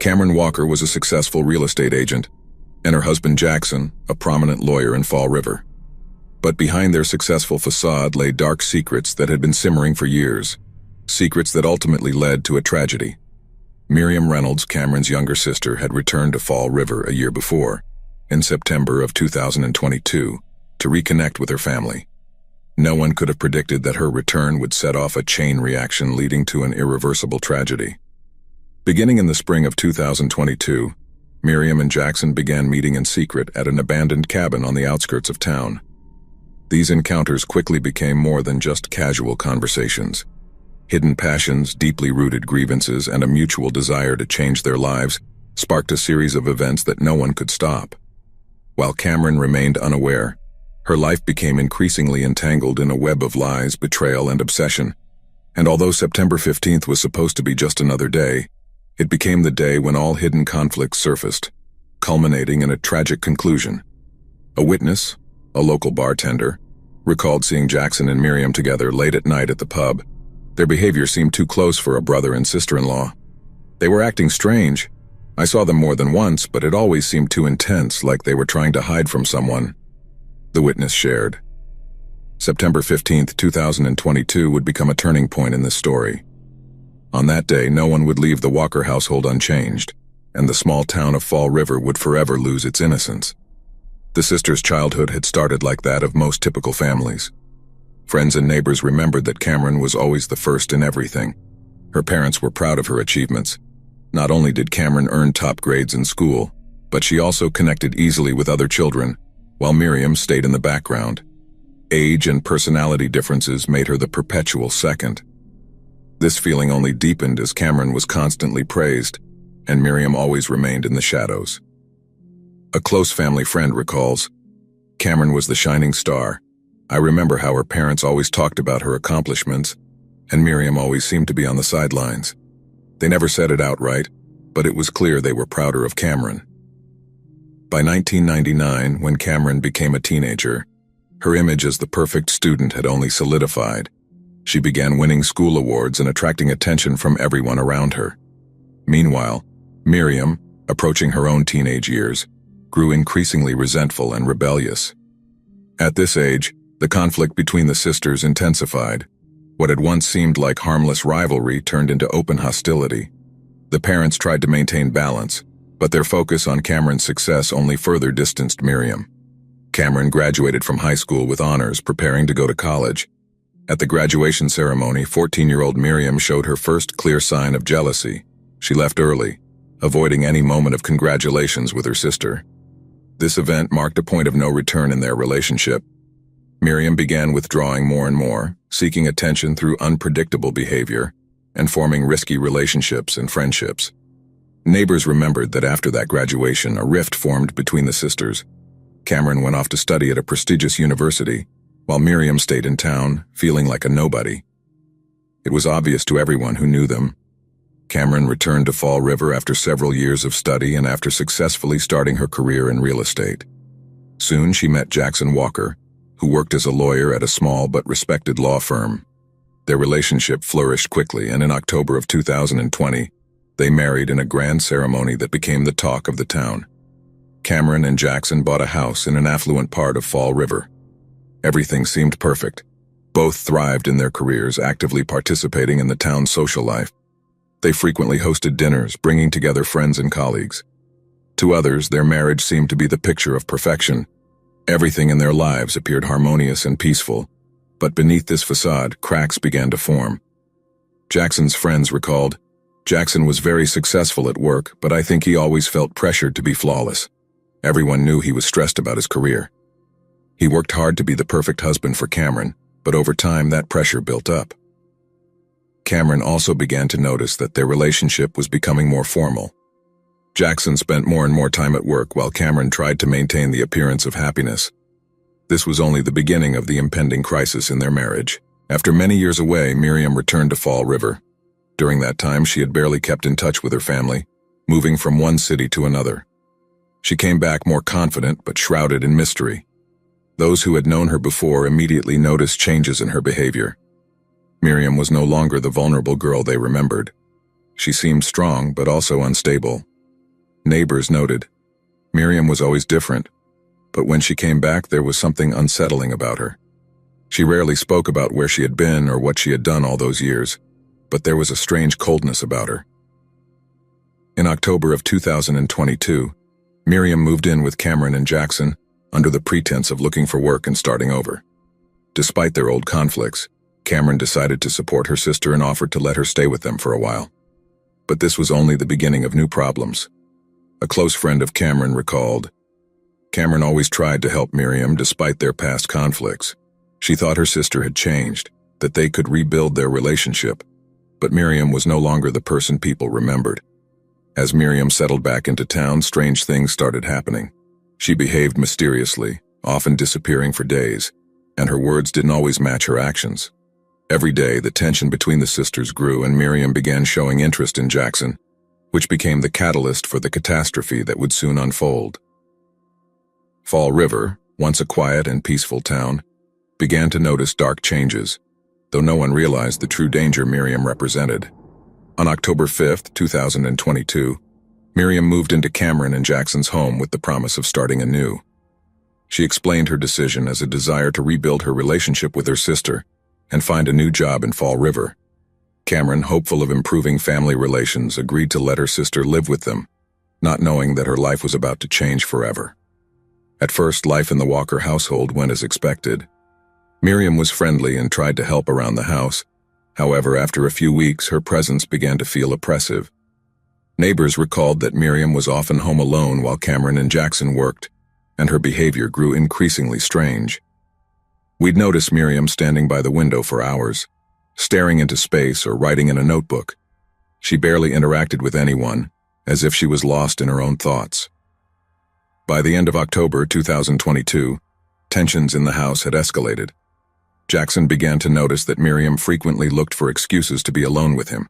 Cameron Walker was a successful real estate agent, and her husband Jackson, a prominent lawyer in Fall River. But behind their successful facade lay dark secrets that had been simmering for years, secrets that ultimately led to a tragedy. Miriam Reynolds, Cameron's younger sister, had returned to Fall River a year before, in September of 2022, to reconnect with her family. No one could have predicted that her return would set off a chain reaction leading to an irreversible tragedy. Beginning in the spring of 2022, Miriam and Jackson began meeting in secret at an abandoned cabin on the outskirts of town. These encounters quickly became more than just casual conversations. Hidden passions, deeply rooted grievances, and a mutual desire to change their lives sparked a series of events that no one could stop. While Cameron remained unaware, her life became increasingly entangled in a web of lies, betrayal, and obsession. And although September 15th was supposed to be just another day, it became the day when all hidden conflicts surfaced, culminating in a tragic conclusion. A witness, a local bartender, recalled seeing Jackson and Miriam together late at night at the pub. Their behavior seemed too close for a brother and sister-in-law. They were acting strange. I saw them more than once, but it always seemed too intense, like they were trying to hide from someone, the witness shared. September 15th, 2022 would become a turning point in this story. On that day, no one would leave the Walker household unchanged, and the small town of Fall River would forever lose its innocence. The sisters' childhood had started like that of most typical families. Friends and neighbors remembered that Cameron was always the first in everything. Her parents were proud of her achievements. Not only did Cameron earn top grades in school, but she also connected easily with other children, while Miriam stayed in the background. Age and personality differences made her the perpetual second. This feeling only deepened as Cameron was constantly praised, and Miriam always remained in the shadows. A close family friend recalls, "Cameron was the shining star. I remember how her parents always talked about her accomplishments, and Miriam always seemed to be on the sidelines. They never said it outright, but it was clear they were prouder of Cameron." By 1999, when Cameron became a teenager, her image as the perfect student had only solidified. She began winning school awards and attracting attention from everyone around her. Meanwhile, Miriam, approaching her own teenage years, grew increasingly resentful and rebellious. At this age, the conflict between the sisters intensified. What had once seemed like harmless rivalry turned into open hostility. The parents tried to maintain balance, but their focus on Cameron's success only further distanced Miriam. Cameron graduated from high school with honors, preparing to go to college. At the graduation ceremony, 14-year-old Miriam showed her first clear sign of jealousy. She left early, avoiding any moment of congratulations with her sister. This event marked a point of no return in their relationship. Miriam began withdrawing more and more, seeking attention through unpredictable behavior, and forming risky relationships and friendships. Neighbors remembered that after that graduation, a rift formed between the sisters. Cameron went off to study at a prestigious university, while Miriam stayed in town, feeling like a nobody. It was obvious to everyone who knew them. Cameron returned to Fall River after several years of study and after successfully starting her career in real estate. Soon she met Jackson Walker, who worked as a lawyer at a small but respected law firm. Their relationship flourished quickly, and in October of 2020, they married in a grand ceremony that became the talk of the town. Cameron and Jackson bought a house in an affluent part of Fall River. Everything seemed perfect. Both thrived in their careers, actively participating in the town's social life. They frequently hosted dinners, bringing together friends and colleagues. To others, their marriage seemed to be the picture of perfection. Everything in their lives appeared harmonious and peaceful, but beneath this facade, cracks began to form. Jackson's friends recalled, "Jackson was very successful at work, but I think he always felt pressured to be flawless. Everyone knew he was stressed about his career. He worked hard to be the perfect husband for Cameron, but over time that pressure built up." Cameron also began to notice that their relationship was becoming more formal. Jackson spent more and more time at work while Cameron tried to maintain the appearance of happiness. This was only the beginning of the impending crisis in their marriage. After many years away, Miriam returned to Fall River. During that time, she had barely kept in touch with her family, moving from one city to another. She came back more confident but shrouded in mystery. Those who had known her before immediately noticed changes in her behavior. Miriam was no longer the vulnerable girl they remembered. She seemed strong but also unstable, Neighbors noted. Miriam was always different, but when she came back there was something unsettling about her. She rarely spoke about where she had been or what she had done all those years, but there was a strange coldness about her. In October of 2022, Miriam moved in with Cameron and Jackson under the pretense of looking for work and starting over. Despite their old conflicts, Cameron decided to support her sister and offered to let her stay with them for a while. But this was only the beginning of new problems. A close friend of Cameron recalled, Cameron always tried to help Miriam despite their past conflicts. She thought her sister had changed, that they could rebuild their relationship, but Miriam was no longer the person people remembered. As Miriam settled back into town, strange things started happening. She behaved mysteriously, often disappearing for days, and her words didn't always match her actions. Every day, the tension between the sisters grew and Miriam began showing interest in Jackson, which became the catalyst for the catastrophe that would soon unfold. Fall River, once a quiet and peaceful town, began to notice dark changes, though no one realized the true danger Miriam represented. On October 5, 2022, Miriam moved into Cameron and Jackson's home with the promise of starting anew. She explained her decision as a desire to rebuild her relationship with her sister and find a new job in Fall River. Cameron, hopeful of improving family relations, agreed to let her sister live with them, not knowing that her life was about to change forever. At first, life in the Walker household went as expected. Miriam was friendly and tried to help around the house. However, after a few weeks, her presence began to feel oppressive. Neighbors recalled that Miriam was often home alone while Cameron and Jackson worked, and her behavior grew increasingly strange. We'd notice Miriam standing by the window for hours, staring into space or writing in a notebook. She barely interacted with anyone, as if she was lost in her own thoughts. By the end of October 2022, tensions in the house had escalated. Jackson began to notice that Miriam frequently looked for excuses to be alone with him.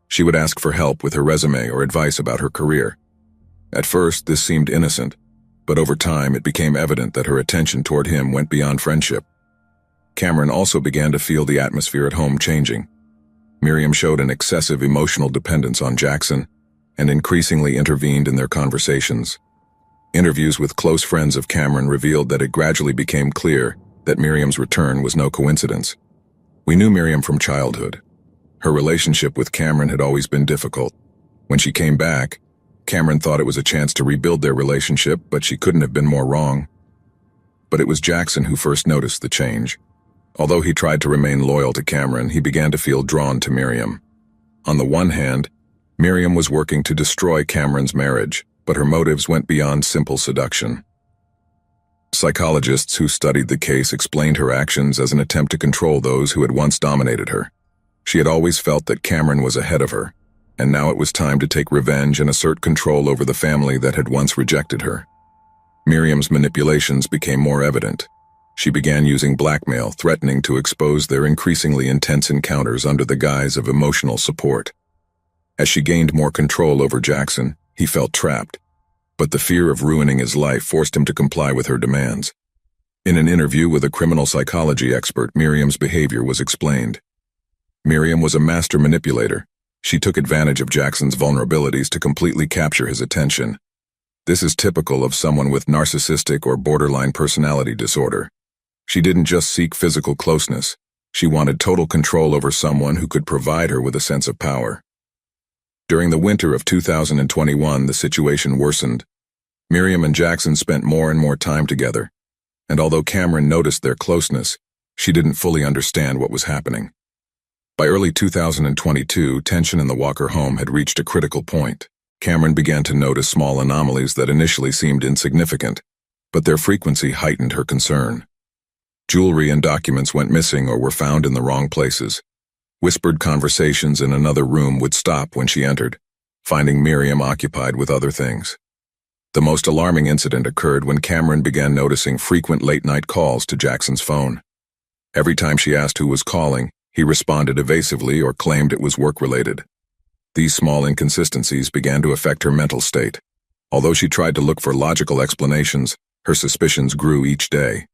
She would ask for help with her resume or advice about her career. At first, this seemed innocent, but over time it became evident that her attention toward him went beyond friendship. Cameron also began to feel the atmosphere at home changing. Miriam showed an excessive emotional dependence on Jackson and increasingly intervened in their conversations. Interviews with close friends of Cameron revealed that it gradually became clear that Miriam's return was no coincidence. We knew Miriam from childhood. Her relationship with Cameron had always been difficult. When she came back, Cameron thought it was a chance to rebuild their relationship, but she couldn't have been more wrong. But it was Jackson who first noticed the change. Although he tried to remain loyal to Cameron, he began to feel drawn to Miriam. On the one hand, Miriam was working to destroy Cameron's marriage, but her motives went beyond simple seduction. Psychologists who studied the case explained her actions as an attempt to control those who had once dominated her. She had always felt that Cameron was ahead of her, and now it was time to take revenge and assert control over the family that had once rejected her. Miriam's manipulations became more evident. She began using blackmail, threatening to expose their increasingly intense encounters under the guise of emotional support. As she gained more control over Jackson, he felt trapped, but the fear of ruining his life forced him to comply with her demands. In an interview with a criminal psychology expert, Miriam's behavior was explained. Miriam was a master manipulator. She took advantage of Jackson's vulnerabilities to completely capture his attention. This is typical of someone with narcissistic or borderline personality disorder. She didn't just seek physical closeness. She wanted total control over someone who could provide her with a sense of power. During the winter of 2021, the situation worsened. Miriam and Jackson spent more and more time together, and although Cameron noticed their closeness, she didn't fully understand what was happening. By early 2022, tension in the Walker home had reached a critical point. Cameron began to notice small anomalies that initially seemed insignificant, but their frequency heightened her concern. Jewelry and documents went missing or were found in the wrong places. Whispered conversations in another room would stop when she entered, finding Miriam occupied with other things. The most alarming incident occurred when Cameron began noticing frequent late-night calls to Jackson's phone. Every time she asked who was calling, he responded evasively or claimed it was work-related. These small inconsistencies began to affect her mental state. Although she tried to look for logical explanations, her suspicions grew each day.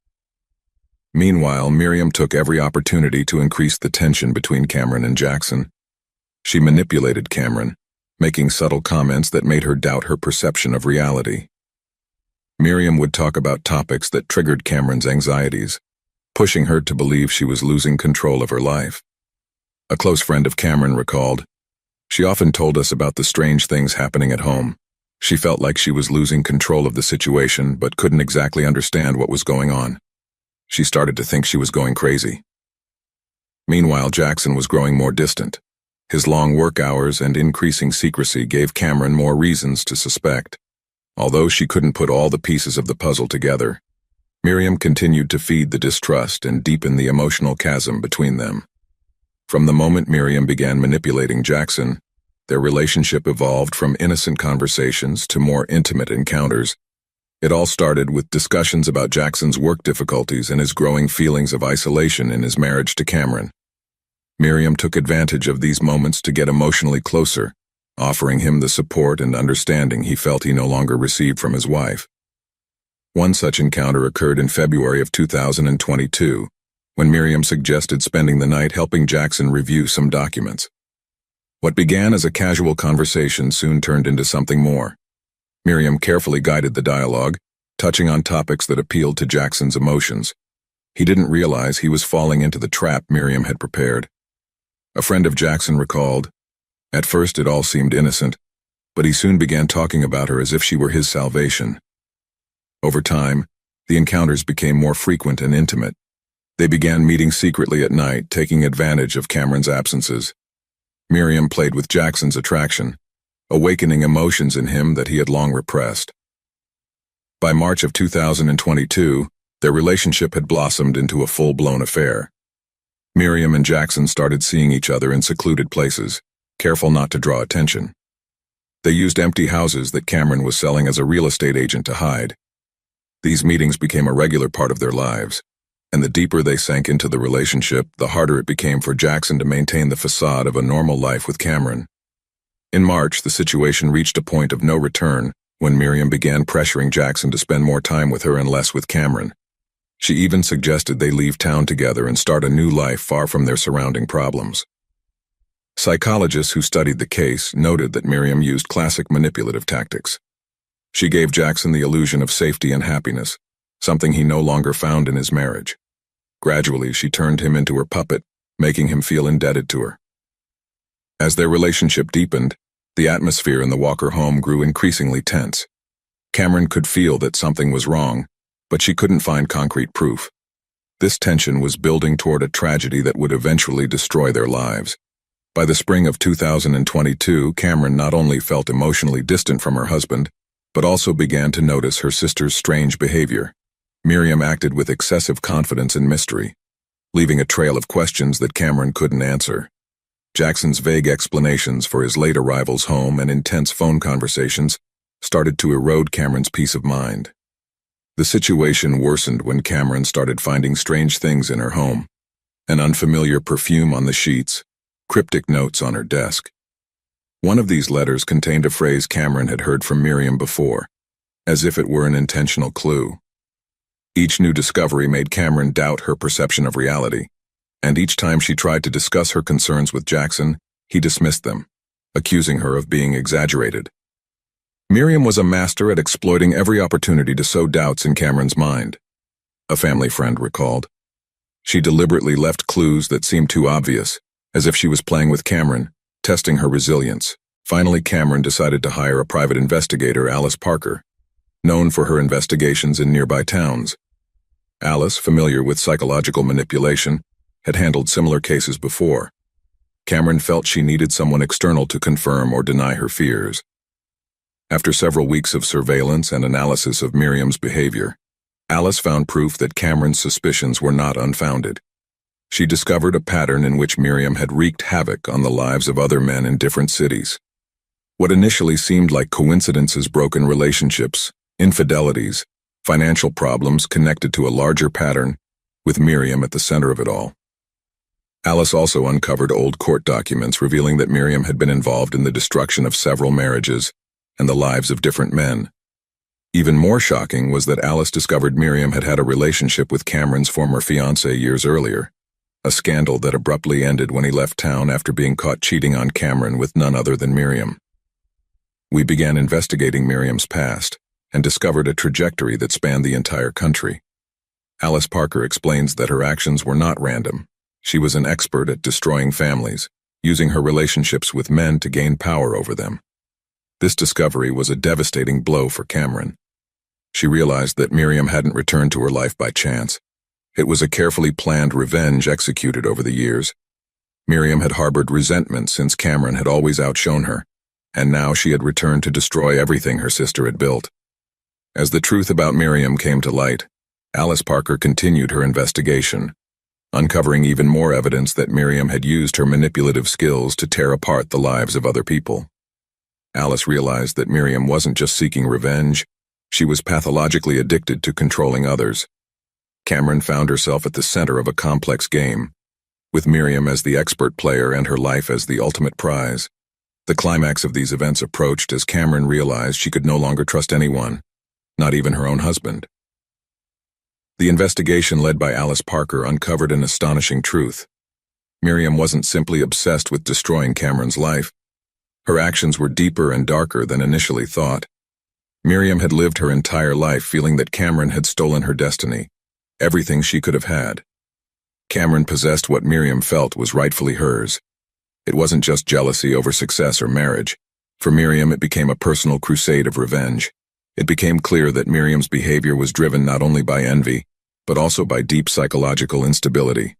Meanwhile, Miriam took every opportunity to increase the tension between Cameron and Jackson. She manipulated Cameron, making subtle comments that made her doubt her perception of reality. Miriam would talk about topics that triggered Cameron's anxieties, pushing her to believe she was losing control of her life. A close friend of Cameron recalled, "She often told us about the strange things happening at home. She felt like she was losing control of the situation but couldn't exactly understand what was going on. She started to think she was going crazy." Meanwhile, Jackson was growing more distant. His long work hours and increasing secrecy gave Cameron more reasons to suspect. Although she couldn't put all the pieces of the puzzle together, Miriam continued to feed the distrust and deepen the emotional chasm between them. From the moment Miriam began manipulating Jackson, their relationship evolved from innocent conversations to more intimate encounters. It all started with discussions about Jackson's work difficulties and his growing feelings of isolation in his marriage to Cameron. Miriam took advantage of these moments to get emotionally closer, offering him the support and understanding he felt he no longer received from his wife. One such encounter occurred in February of 2022, when Miriam suggested spending the night helping Jackson review some documents. What began as a casual conversation soon turned into something more. Miriam carefully guided the dialogue, touching on topics that appealed to Jackson's emotions. He didn't realize he was falling into the trap Miriam had prepared. A friend of Jackson recalled, "At first it all seemed innocent, but he soon began talking about her as if she were his salvation." Over time, the encounters became more frequent and intimate. They began meeting secretly at night, taking advantage of Cameron's absences. Miriam played with Jackson's attraction, awakening emotions in him that he had long repressed. By March of 2022, their relationship had blossomed into a full-blown affair. Miriam and Jackson started seeing each other in secluded places, careful not to draw attention. They used empty houses that Cameron was selling as a real estate agent to hide. These meetings became a regular part of their lives, and the deeper they sank into the relationship, the harder it became for Jackson to maintain the facade of a normal life with Cameron. In March, the situation reached a point of no return when Miriam began pressuring Jackson to spend more time with her and less with Cameron. She even suggested they leave town together and start a new life far from their surrounding problems. Psychologists who studied the case noted that Miriam used classic manipulative tactics. She gave Jackson the illusion of safety and happiness, something he no longer found in his marriage. Gradually, she turned him into her puppet, making him feel indebted to her. As their relationship deepened, the atmosphere in the Walker home grew increasingly tense. Cameron could feel that something was wrong, but she couldn't find concrete proof. This tension was building toward a tragedy that would eventually destroy their lives. By the spring of 2022, Cameron not only felt emotionally distant from her husband, but also began to notice her sister's strange behavior. Miriam acted with excessive confidence and mystery, leaving a trail of questions that Cameron couldn't answer. Jackson's vague explanations for his late arrivals home and intense phone conversations started to erode Cameron's peace of mind. The situation worsened when Cameron started finding strange things in her home: an unfamiliar perfume on the sheets, cryptic notes on her desk. One of these letters contained a phrase Cameron had heard from Miriam before, as if it were an intentional clue. Each new discovery made Cameron doubt her perception of reality, and each time she tried to discuss her concerns with Jackson, he dismissed them, accusing her of being exaggerated. Miriam was a master at exploiting every opportunity to sow doubts in Cameron's mind, a family friend recalled. She deliberately left clues that seemed too obvious, as if she was playing with Cameron, testing her resilience. Finally, Cameron decided to hire a private investigator, Alice Parker, known for her investigations in nearby towns. Alice, familiar with psychological manipulation, had handled similar cases before. Cameron felt she needed someone external to confirm or deny her fears. After several weeks of surveillance and analysis of Miriam's behavior, Alice found proof that Cameron's suspicions were not unfounded. She discovered a pattern in which Miriam had wreaked havoc on the lives of other men in different cities. What initially seemed like coincidences, broken relationships, infidelities, financial problems connected to a larger pattern, with Miriam at the center of it all. Alice also uncovered old court documents revealing that Miriam had been involved in the destruction of several marriages and the lives of different men. Even more shocking was that Alice discovered Miriam had had a relationship with Cameron's former fiancé years earlier, a scandal that abruptly ended when he left town after being caught cheating on Cameron with none other than Miriam. We began investigating Miriam's past and discovered a trajectory that spanned the entire country. Alice Parker explains that her actions were not random. She was an expert at destroying families, using her relationships with men to gain power over them. This discovery was a devastating blow for Cameron. She realized that Miriam hadn't returned to her life by chance. It was a carefully planned revenge executed over the years. Miriam had harbored resentment since Cameron had always outshone her, and now she had returned to destroy everything her sister had built. As the truth about Miriam came to light, Alice Parker continued her investigation, uncovering even more evidence that Miriam had used her manipulative skills to tear apart the lives of other people. Alice realized that Miriam wasn't just seeking revenge, she was pathologically addicted to controlling others. Cameron found herself at the center of a complex game, with Miriam as the expert player and her life as the ultimate prize. The climax of these events approached as Cameron realized she could no longer trust anyone, not even her own husband. The investigation led by Alice Parker uncovered an astonishing truth. Miriam wasn't simply obsessed with destroying Cameron's life. Her actions were deeper and darker than initially thought. Miriam had lived her entire life feeling that Cameron had stolen her destiny, everything she could have had. Cameron possessed what Miriam felt was rightfully hers. It wasn't just jealousy over success or marriage. For Miriam, it became a personal crusade of revenge. It became clear that Miriam's behavior was driven not only by envy, but also by deep psychological instability.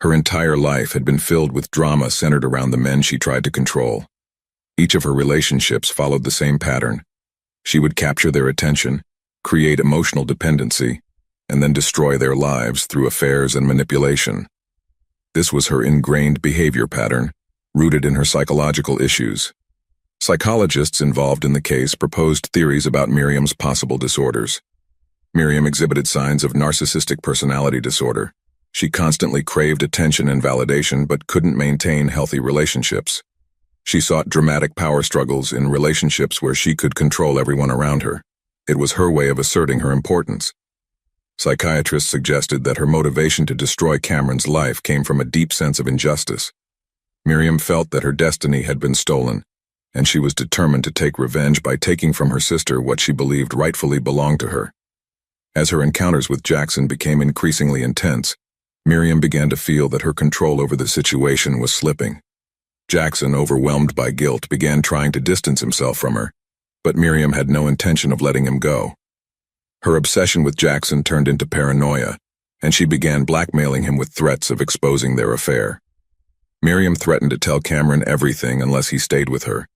Her entire life had been filled with drama centered around the men she tried to control. Each of her relationships followed the same pattern. She would capture their attention, create emotional dependency, and then destroy their lives through affairs and manipulation. This was her ingrained behavior pattern, rooted in her psychological issues. Psychologists involved in the case proposed theories about Miriam's possible disorders. Miriam exhibited signs of narcissistic personality disorder. She constantly craved attention and validation but couldn't maintain healthy relationships. She sought dramatic power struggles in relationships where she could control everyone around her. It was her way of asserting her importance. Psychiatrists suggested that her motivation to destroy Cameron's life came from a deep sense of injustice. Miriam felt that her destiny had been stolen, and she was determined to take revenge by taking from her sister what she believed rightfully belonged to her. As her encounters with Jackson became increasingly intense, Miriam began to feel that her control over the situation was slipping. Jackson, overwhelmed by guilt, began trying to distance himself from her, but Miriam had no intention of letting him go. Her obsession with Jackson turned into paranoia, and she began blackmailing him with threats of exposing their affair. Miriam threatened to tell Cameron everything unless he stayed with her.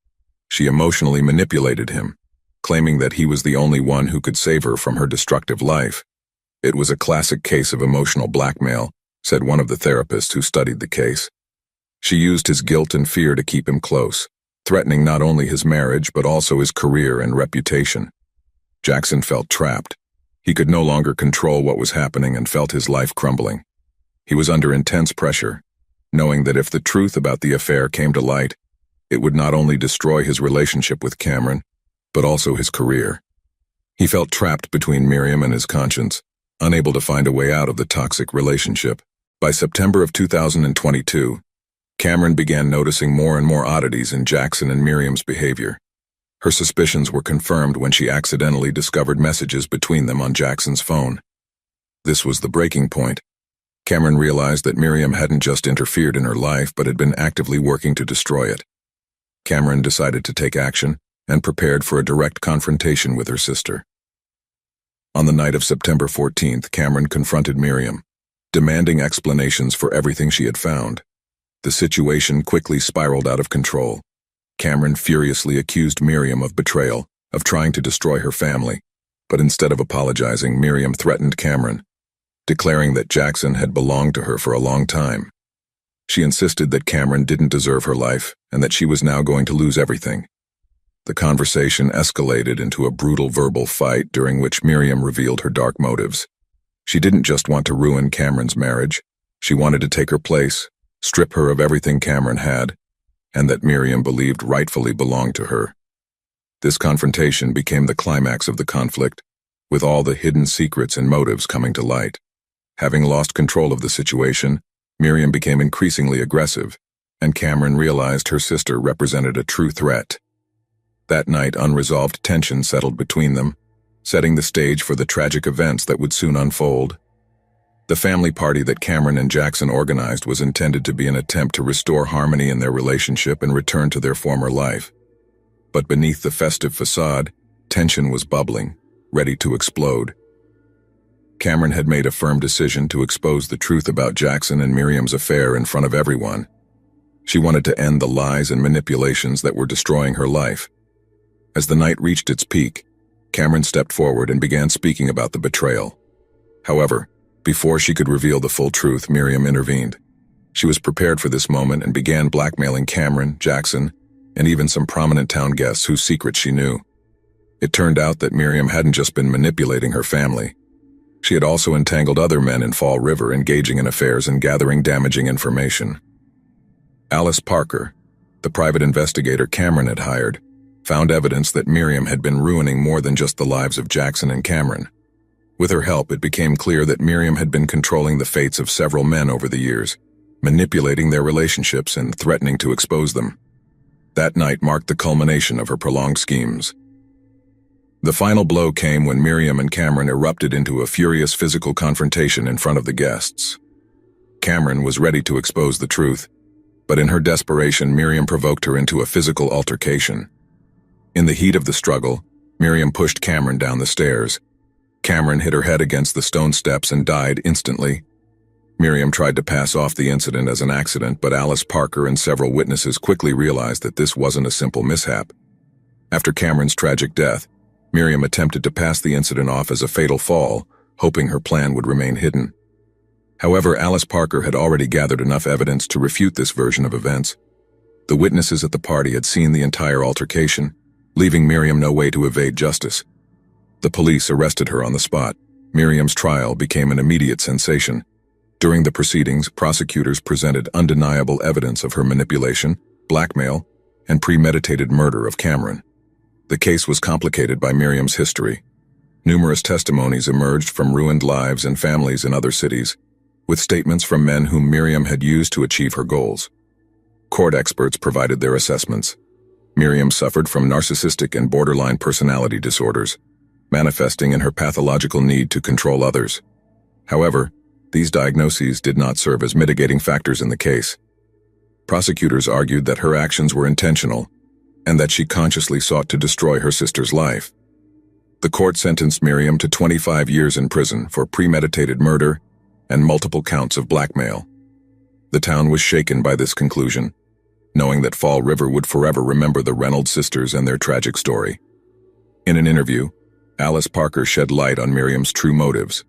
She emotionally manipulated him, claiming that he was the only one who could save her from her destructive life. It was a classic case of emotional blackmail, said one of the therapists who studied the case. She used his guilt and fear to keep him close, threatening not only his marriage but also his career and reputation. Jackson felt trapped. He could no longer control what was happening and felt his life crumbling. He was under intense pressure, knowing that if the truth about the affair came to light, it would not only destroy his relationship with Cameron, but also his career. He felt trapped between Miriam and his conscience, unable to find a way out of the toxic relationship. By September of 2022, Cameron began noticing more and more oddities in Jackson and Miriam's behavior. Her suspicions were confirmed when she accidentally discovered messages between them on Jackson's phone. This was the breaking point. Cameron realized that Miriam hadn't just interfered in her life but had been actively working to destroy it. Cameron decided to take action and prepared for a direct confrontation with her sister. On the night of September 14th, Cameron confronted Miriam, demanding explanations for everything she had found. The situation quickly spiraled out of control. Cameron furiously accused Miriam of betrayal, of trying to destroy her family, but instead of apologizing, Miriam threatened Cameron, declaring that Jackson had belonged to her for a long time. She insisted that Cameron didn't deserve her life and that she was now going to lose everything. The conversation escalated into a brutal verbal fight during which Miriam revealed her dark motives. She didn't just want to ruin Cameron's marriage, she wanted to take her place, strip her of everything Cameron had, and that Miriam believed rightfully belonged to her. This confrontation became the climax of the conflict, with all the hidden secrets and motives coming to light. Having lost control of the situation, Miriam became increasingly aggressive, and Cameron realized her sister represented a true threat. That night, unresolved tension settled between them, setting the stage for the tragic events that would soon unfold. The family party that Cameron and Jackson organized was intended to be an attempt to restore harmony in their relationship and return to their former life. But beneath the festive facade, tension was bubbling, ready to explode. Cameron had made a firm decision to expose the truth about Jackson and Miriam's affair in front of everyone. She wanted to end the lies and manipulations that were destroying her life. As the night reached its peak, Cameron stepped forward and began speaking about the betrayal. However, before she could reveal the full truth, Miriam intervened. She was prepared for this moment and began blackmailing Cameron, Jackson, and even some prominent town guests whose secrets she knew. It turned out that Miriam hadn't just been manipulating her family. She had also entangled other men in Fall River, engaging in affairs and gathering damaging information. Alice Parker, the private investigator Cameron had hired, found evidence that Miriam had been ruining more than just the lives of Jackson and Cameron. With her help, it became clear that Miriam had been controlling the fates of several men over the years, manipulating their relationships and threatening to expose them. That night marked the culmination of her prolonged schemes. The final blow came when Miriam and Cameron erupted into a furious physical confrontation in front of the guests. Cameron was ready to expose the truth, but in her desperation, Miriam provoked her into a physical altercation. In the heat of the struggle, Miriam pushed Cameron down the stairs. Cameron hit her head against the stone steps and died instantly. Miriam tried to pass off the incident as an accident, but Alice Parker and several witnesses quickly realized that this wasn't a simple mishap. After Cameron's tragic death, Miriam attempted to pass the incident off as a fatal fall, hoping her plan would remain hidden. However, Alice Parker had already gathered enough evidence to refute this version of events. The witnesses at the party had seen the entire altercation, leaving Miriam no way to evade justice. The police arrested her on the spot. Miriam's trial became an immediate sensation. During the proceedings, prosecutors presented undeniable evidence of her manipulation, blackmail, and premeditated murder of Cameron. The case was complicated by Miriam's history. Numerous testimonies emerged from ruined lives and families in other cities, with statements from men whom Miriam had used to achieve her goals. Court experts provided their assessments. Miriam suffered from narcissistic and borderline personality disorders, manifesting in her pathological need to control others. However, these diagnoses did not serve as mitigating factors in the case. Prosecutors argued that her actions were intentional and that she consciously sought to destroy her sister's life. The court sentenced Miriam to 25 years in prison for premeditated murder and multiple counts of blackmail. The town was shaken by this conclusion, knowing that Fall River would forever remember the Reynolds sisters and their tragic story. In an interview, Alice Parker shed light on Miriam's true motives.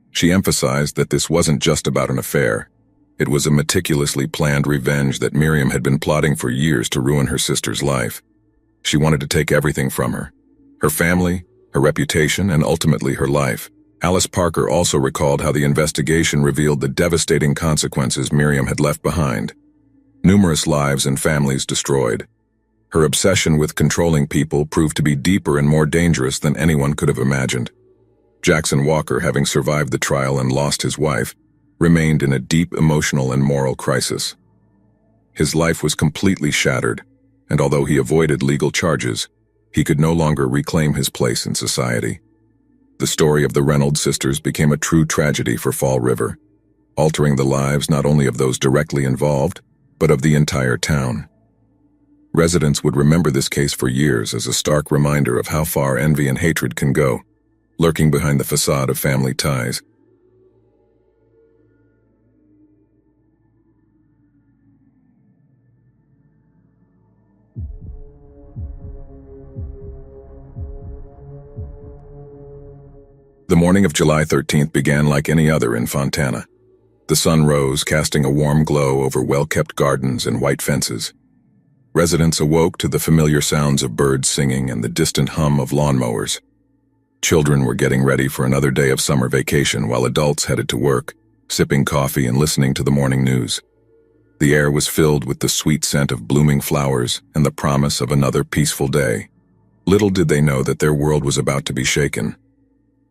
She emphasized that this wasn't just about an affair. It was a meticulously planned revenge that Miriam had been plotting for years to ruin her sister's life. She wanted to take everything from her: her family, her reputation, and ultimately her life. Alice Parker also recalled how the investigation revealed the devastating consequences Miriam had left behind. Numerous lives and families destroyed. Her obsession with controlling people proved to be deeper and more dangerous than anyone could have imagined. Jackson Walker, having survived the trial and lost his wife, remained in a deep emotional and moral crisis. His life was completely shattered, and although he avoided legal charges, he could no longer reclaim his place in society. The story of the Reynolds sisters became a true tragedy for Fall River, altering the lives not only of those directly involved, but of the entire town. Residents would remember this case for years as a stark reminder of how far envy and hatred can go, lurking behind the facade of family ties. The morning of July 13th began like any other in Fontana. The sun rose, casting a warm glow over well-kept gardens and white fences. Residents awoke to the familiar sounds of birds singing and the distant hum of lawnmowers. Children were getting ready for another day of summer vacation while adults headed to work, sipping coffee and listening to the morning news. The air was filled with the sweet scent of blooming flowers and the promise of another peaceful day. Little did they know that their world was about to be shaken.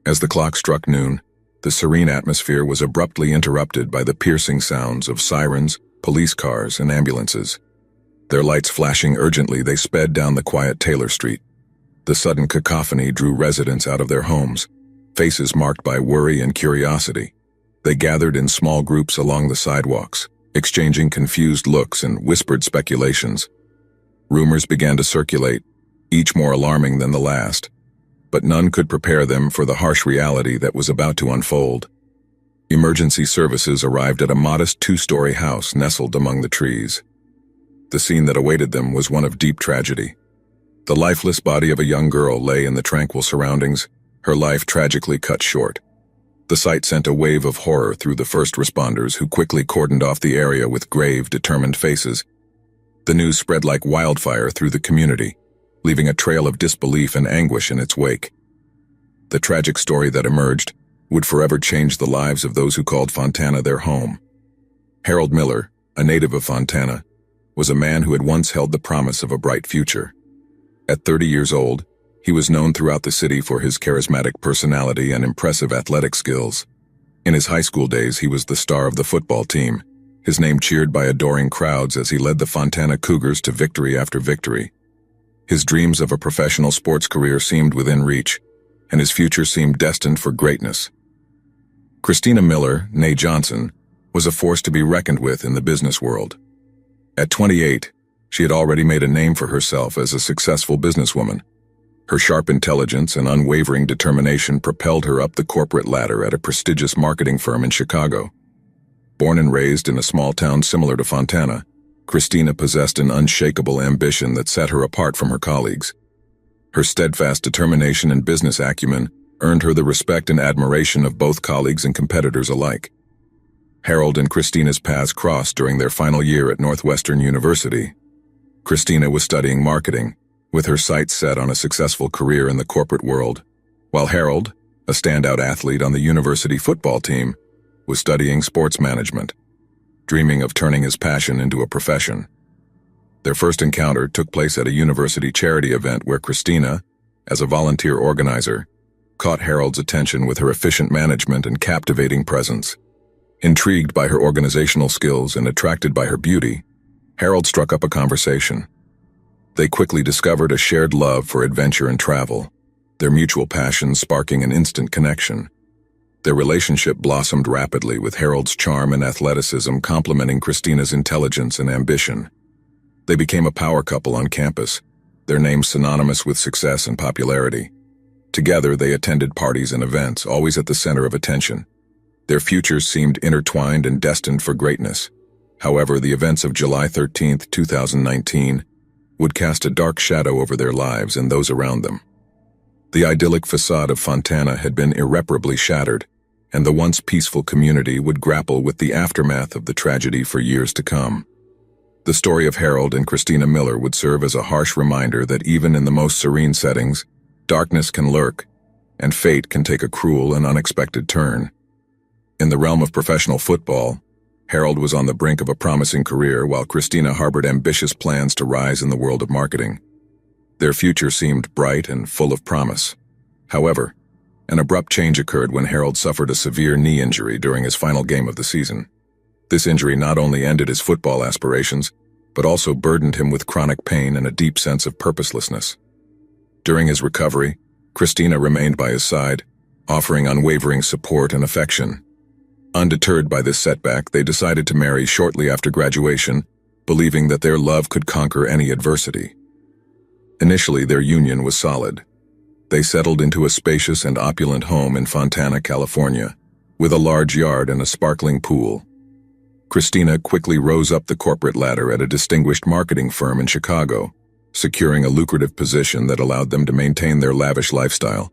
As the clock struck noon, the serene atmosphere was abruptly interrupted by the piercing sounds of sirens, police cars, and ambulances. Their lights flashing urgently, they sped down the quiet Taylor Street. The sudden cacophony drew residents out of their homes, faces marked by worry and curiosity. They gathered in small groups along the sidewalks, exchanging confused looks and whispered speculations. Rumors began to circulate, each more alarming than the last, but none could prepare them for the harsh reality that was about to unfold. Emergency services arrived at a modest two-story house nestled among the trees. The scene that awaited them was one of deep tragedy. The lifeless body of a young girl lay in the tranquil surroundings, her life tragically cut short. The sight sent a wave of horror through the first responders, who quickly cordoned off the area with grave, determined faces. The news spread like wildfire through the community, leaving a trail of disbelief and anguish in its wake. The tragic story that emerged would forever change the lives of those who called Fontana their home. Harold Miller, a native of Fontana, was a man who had once held the promise of a bright future. At 30 years old, he was known throughout the city for his charismatic personality and impressive athletic skills. In his high school days, he was the star of the football team, his name cheered by adoring crowds as he led the Fontana Cougars to victory after victory. His dreams of a professional sports career seemed within reach, and his future seemed destined for greatness. Christina Miller, née Johnson, was a force to be reckoned with in the business world. At 28, she had already made a name for herself as a successful businesswoman. Her sharp intelligence and unwavering determination propelled her up the corporate ladder at a prestigious marketing firm in Chicago. Born and raised in a small town similar to Fontana, Christina possessed an unshakable ambition that set her apart from her colleagues. Her steadfast determination and business acumen earned her the respect and admiration of both colleagues and competitors alike. Harold and Christina's paths crossed during their final year at Northwestern University. Christina was studying marketing, with her sights set on a successful career in the corporate world, while Harold, a standout athlete on the university football team, was studying sports management, dreaming of turning his passion into a profession. Their first encounter took place at a university charity event where Christina, as a volunteer organizer, caught Harold's attention with her efficient management and captivating presence. Intrigued by her organizational skills and attracted by her beauty, Harold struck up a conversation. They quickly discovered a shared love for adventure and travel, their mutual passions sparking an instant connection. Their relationship blossomed rapidly, with Harold's charm and athleticism complementing Christina's intelligence and ambition. They became a power couple on campus, their names synonymous with success and popularity. Together, they attended parties and events, always at the center of attention. Their futures seemed intertwined and destined for greatness. However, the events of July 13, 2019, would cast a dark shadow over their lives and those around them. The idyllic facade of Fontana had been irreparably shattered, and the once peaceful community would grapple with the aftermath of the tragedy for years to come. The story of Harold and Christina Miller would serve as a harsh reminder that even in the most serene settings, darkness can lurk, and fate can take a cruel and unexpected turn. In the realm of professional football, Harold was on the brink of a promising career, while Christina harbored ambitious plans to rise in the world of marketing. Their future seemed bright and full of promise. However, an abrupt change occurred when Harold suffered a severe knee injury during his final game of the season. This injury not only ended his football aspirations, but also burdened him with chronic pain and a deep sense of purposelessness. During his recovery, Christina remained by his side, offering unwavering support and affection. Undeterred by this setback, they decided to marry shortly after graduation, believing that their love could conquer any adversity. Initially, their union was solid. They settled into a spacious and opulent home in Fontana, California, with a large yard and a sparkling pool. Christina quickly rose up the corporate ladder at a distinguished marketing firm in Chicago, securing a lucrative position that allowed them to maintain their lavish lifestyle.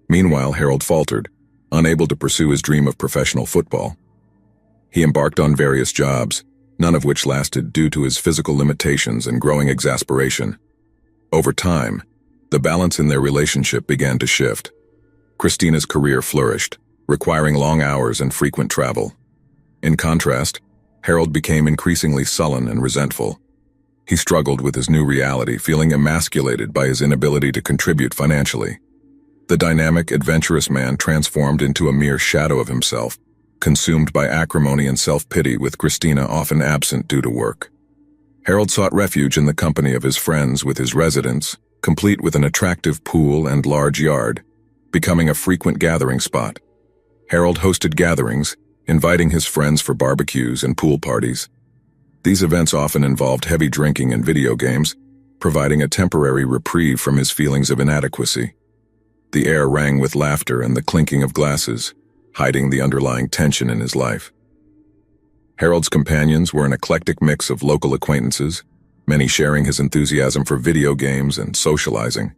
Meanwhile, Harold faltered, unable to pursue his dream of professional football. He embarked on various jobs, none of which lasted due to his physical limitations and growing exasperation. Over time, the balance in their relationship began to shift. Christina's career flourished, requiring long hours and frequent travel. In contrast, Harold became increasingly sullen and resentful. He struggled with his new reality, feeling emasculated by his inability to contribute financially. The dynamic, adventurous man transformed into a mere shadow of himself, consumed by acrimony and self-pity, with Christina often absent due to work. Harold sought refuge in the company of his friends with his residence, complete with an attractive pool and large yard, becoming a frequent gathering spot. Harold hosted gatherings, inviting his friends for barbecues and pool parties. These events often involved heavy drinking and video games, providing a temporary reprieve from his feelings of inadequacy. The air rang with laughter and the clinking of glasses, hiding the underlying tension in his life. Harold's companions were an eclectic mix of local acquaintances, many sharing his enthusiasm for video games and socializing.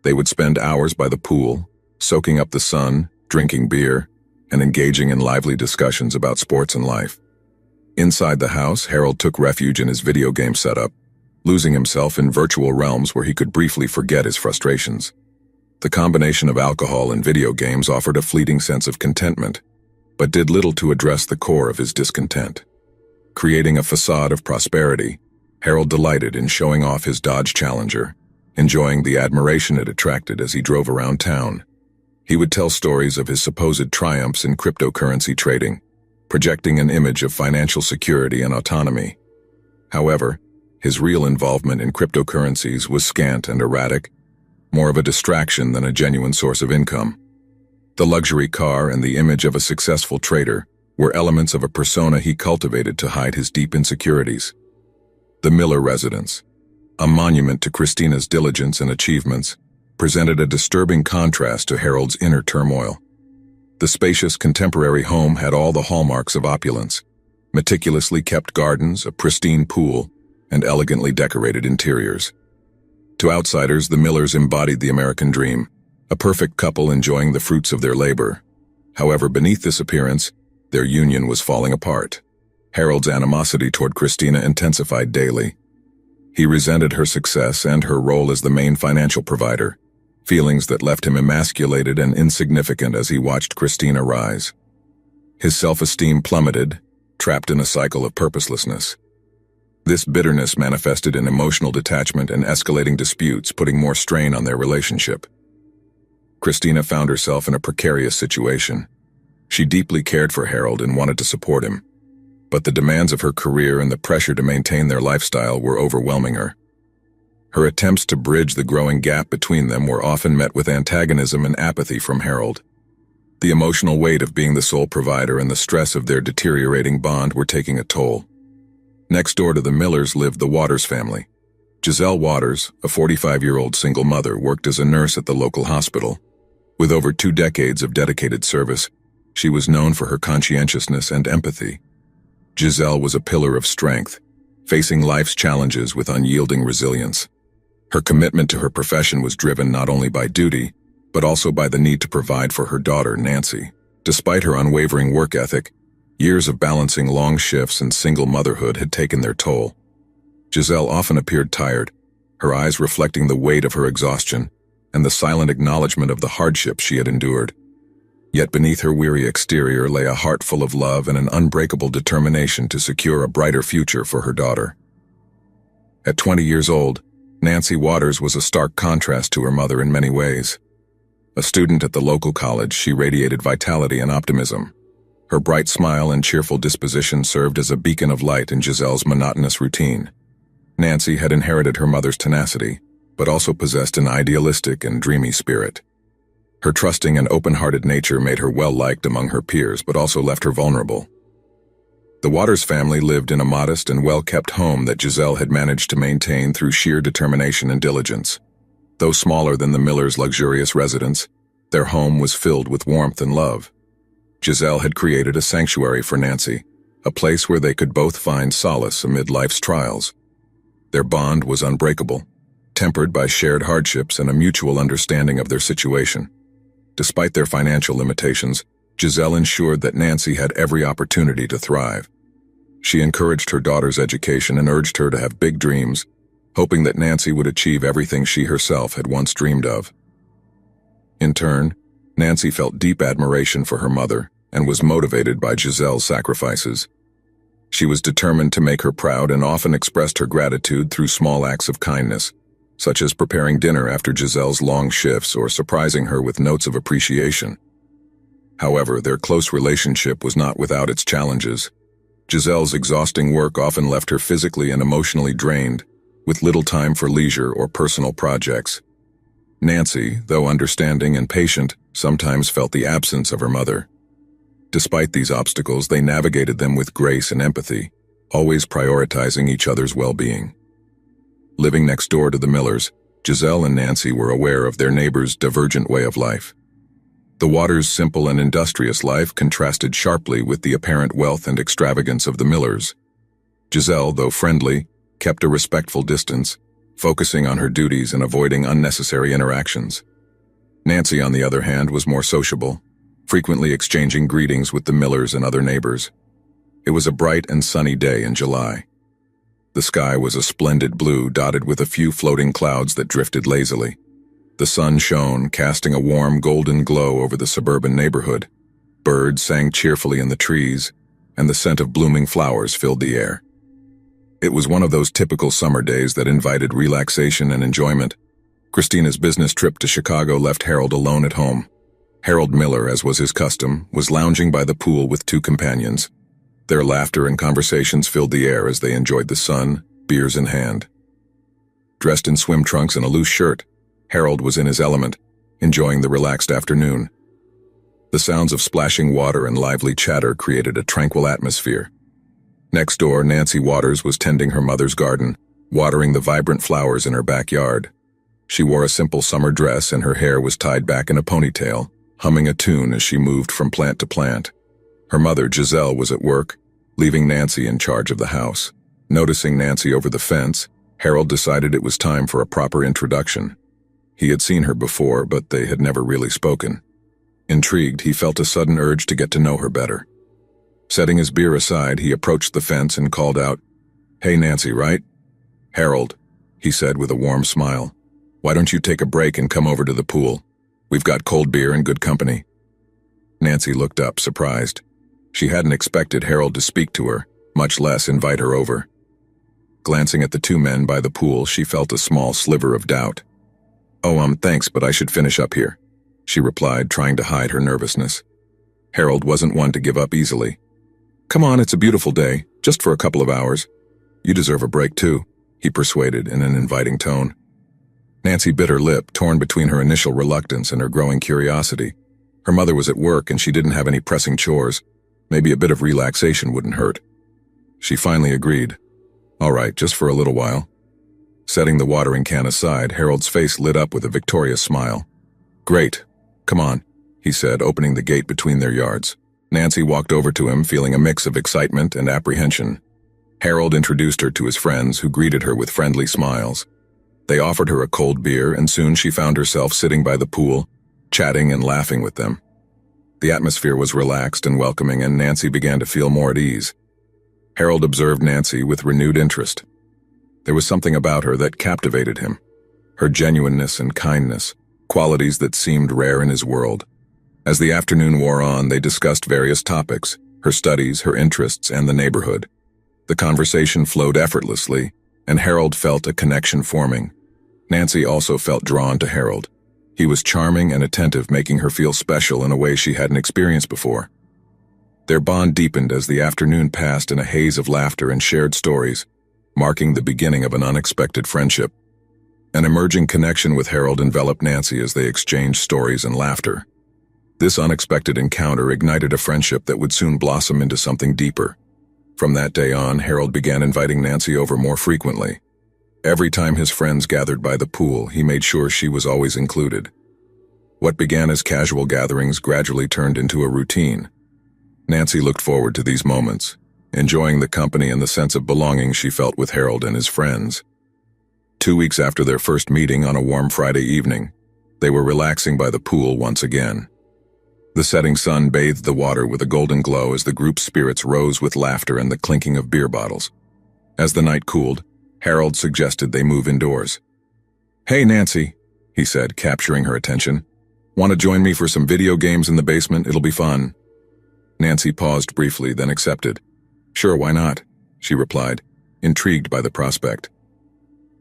They would spend hours by the pool, soaking up the sun, drinking beer, and engaging in lively discussions about sports and life. Inside the house, Harold took refuge in his video game setup, losing himself in virtual realms where he could briefly forget his frustrations. The combination of alcohol and video games offered a fleeting sense of contentment, but did little to address the core of his discontent. Creating a facade of prosperity, Harold delighted in showing off his Dodge Challenger, enjoying the admiration it attracted as he drove around town. He would tell stories of his supposed triumphs in cryptocurrency trading, projecting an image of financial security and autonomy. However, his real involvement in cryptocurrencies was scant and erratic, more of a distraction than a genuine source of income. The luxury car and the image of a successful trader were elements of a persona he cultivated to hide his deep insecurities. The Miller residence, a monument to Christina's diligence and achievements, presented a disturbing contrast to Harold's inner turmoil. The spacious contemporary home had all the hallmarks of opulence: meticulously kept gardens, a pristine pool, and elegantly decorated interiors. To outsiders, the Millers embodied the American dream, a perfect couple enjoying the fruits of their labor. However, beneath this appearance, their union was falling apart. Harold's animosity toward Christina intensified daily. He resented her success and her role as the main financial provider, feelings that left him emasculated and insignificant as he watched Christina rise. His self-esteem plummeted, trapped in a cycle of purposelessness. This bitterness manifested in emotional detachment and escalating disputes, putting more strain on their relationship. Christina found herself in a precarious situation. She deeply cared for Harold and wanted to support him, but the demands of her career and the pressure to maintain their lifestyle were overwhelming her. Her attempts to bridge the growing gap between them were often met with antagonism and apathy from Harold. The emotional weight of being the sole provider and the stress of their deteriorating bond were taking a toll. Next door to the Millers lived the Waters family. Giselle Waters, a 45-year-old single mother, worked as a nurse at the local hospital. With over 2 decades of dedicated service, she was known for her conscientiousness and empathy. Giselle was a pillar of strength, facing life's challenges with unyielding resilience. Her commitment to her profession was driven not only by duty, but also by the need to provide for her daughter, Nancy. Despite her unwavering work ethic, years of balancing long shifts and single motherhood had taken their toll. Giselle often appeared tired, her eyes reflecting the weight of her exhaustion and the silent acknowledgement of the hardships she had endured. Yet beneath her weary exterior lay a heart full of love and an unbreakable determination to secure a brighter future for her daughter. At 20 years old, Nancy Waters was a stark contrast to her mother in many ways. A student at the local college, she radiated vitality and optimism. Her bright smile and cheerful disposition served as a beacon of light in Giselle's monotonous routine. Nancy had inherited her mother's tenacity, but also possessed an idealistic and dreamy spirit. Her trusting and open-hearted nature made her well-liked among her peers, but also left her vulnerable. The Waters family lived in a modest and well-kept home that Giselle had managed to maintain through sheer determination and diligence. Though smaller than the Millers' luxurious residence, their home was filled with warmth and love. Giselle had created a sanctuary for Nancy, a place where they could both find solace amid life's trials. Their bond was unbreakable, tempered by shared hardships and a mutual understanding of their situation. Despite their financial limitations, Giselle ensured that Nancy had every opportunity to thrive. She encouraged her daughter's education and urged her to have big dreams, hoping that Nancy would achieve everything she herself had once dreamed of. In turn, Nancy felt deep admiration for her mother and was motivated by Giselle's sacrifices. She was determined to make her proud and often expressed her gratitude through small acts of kindness, such as preparing dinner after Giselle's long shifts or surprising her with notes of appreciation. However, their close relationship was not without its challenges. Giselle's exhausting work often left her physically and emotionally drained, with little time for leisure or personal projects. Nancy, though understanding and patient, sometimes felt the absence of her mother. Despite these obstacles, they navigated them with grace and empathy, always prioritizing each other's well-being. Living next door to the Millers, Giselle and Nancy were aware of their neighbor's divergent way of life. The Waters' simple and industrious life contrasted sharply with the apparent wealth and extravagance of the Millers. Giselle, though friendly, kept a respectful distance, focusing on her duties and avoiding unnecessary interactions. Nancy, on the other hand, was more sociable, frequently exchanging greetings with the Millers and other neighbors. It was a bright and sunny day in July. The sky was a splendid blue dotted with a few floating clouds that drifted lazily. The sun shone, casting a warm golden glow over the suburban neighborhood. Birds sang cheerfully in the trees, and the scent of blooming flowers filled the air. It was one of those typical summer days that invited relaxation and enjoyment. Christina's business trip to Chicago left Harold alone at home. Harold Miller, as was his custom, was lounging by the pool with two companions. Their laughter and conversations filled the air as they enjoyed the sun, beers in hand. Dressed in swim trunks and a loose shirt, Harold was in his element, enjoying the relaxed afternoon. The sounds of splashing water and lively chatter created a tranquil atmosphere. Next door, Nancy Waters was tending her mother's garden, watering the vibrant flowers in her backyard. She wore a simple summer dress and her hair was tied back in a ponytail, humming a tune as she moved from plant to plant. Her mother, Giselle, was at work, leaving Nancy in charge of the house. Noticing Nancy over the fence, Harold decided it was time for a proper introduction. He had seen her before, but they had never really spoken. Intrigued, he felt a sudden urge to get to know her better. Setting his beer aside, he approached the fence and called out, "Hey, Nancy, right?" "Harold," he said with a warm smile. "Why don't you take a break and come over to the pool? We've got cold beer and good company." Nancy looked up, surprised. She hadn't expected Harold to speak to her, much less invite her over. Glancing at the two men by the pool, she felt a small sliver of doubt. "Oh, thanks, but I should finish up here," she replied, trying to hide her nervousness. Harold wasn't one to give up easily. "Come on, it's a beautiful day, just for a couple of hours. You deserve a break too," he persuaded in an inviting tone. Nancy bit her lip, torn between her initial reluctance and her growing curiosity. Her mother was at work and she didn't have any pressing chores. Maybe a bit of relaxation wouldn't hurt. She finally agreed. "All right, just for a little while." Setting the watering can aside, Harold's face lit up with a victorious smile. "Great. Come on," he said, opening the gate between their yards. Nancy walked over to him, feeling a mix of excitement and apprehension. Harold introduced her to his friends, who greeted her with friendly smiles. They offered her a cold beer, and soon she found herself sitting by the pool, chatting and laughing with them. The atmosphere was relaxed and welcoming, and Nancy began to feel more at ease. Harold observed Nancy with renewed interest. There was something about her that captivated him. Her genuineness and kindness, qualities that seemed rare in his world. As the afternoon wore on, they discussed various topics, her studies, her interests, and the neighborhood. The conversation flowed effortlessly, and Harold felt a connection forming. Nancy also felt drawn to Harold. He was charming and attentive, making her feel special in a way she hadn't experienced before. Their bond deepened as the afternoon passed in a haze of laughter and shared stories, marking the beginning of an unexpected friendship. An emerging connection with Harold enveloped Nancy as they exchanged stories and laughter. This unexpected encounter ignited a friendship that would soon blossom into something deeper. From that day on, Harold began inviting Nancy over more frequently. Every time his friends gathered by the pool, he made sure she was always included. What began as casual gatherings gradually turned into a routine. Nancy looked forward to these moments, enjoying the company and the sense of belonging she felt with Harold and his friends. 2 weeks after their first meeting on a warm Friday evening, they were relaxing by the pool once again. The setting sun bathed the water with a golden glow as the group's spirits rose with laughter and the clinking of beer bottles. As the night cooled, Harold suggested they move indoors. "Hey, Nancy," he said, capturing her attention. "Want to join me for some video games in the basement? It'll be fun." Nancy paused briefly, then accepted. "Sure, why not?" she replied, intrigued by the prospect.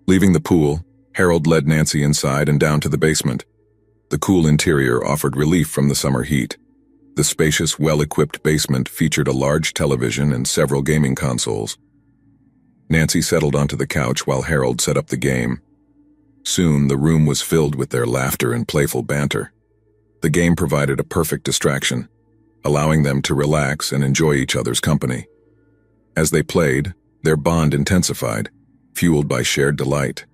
Leaving the pool, Harold led Nancy inside and down to the basement. The cool interior offered relief from the summer heat. The spacious, well-equipped basement featured a large television and several gaming consoles. Nancy settled onto the couch while Harold set up the game. Soon, the room was filled with their laughter and playful banter. The game provided a perfect distraction, allowing them to relax and enjoy each other's company. As they played, their bond intensified, fueled by shared delight.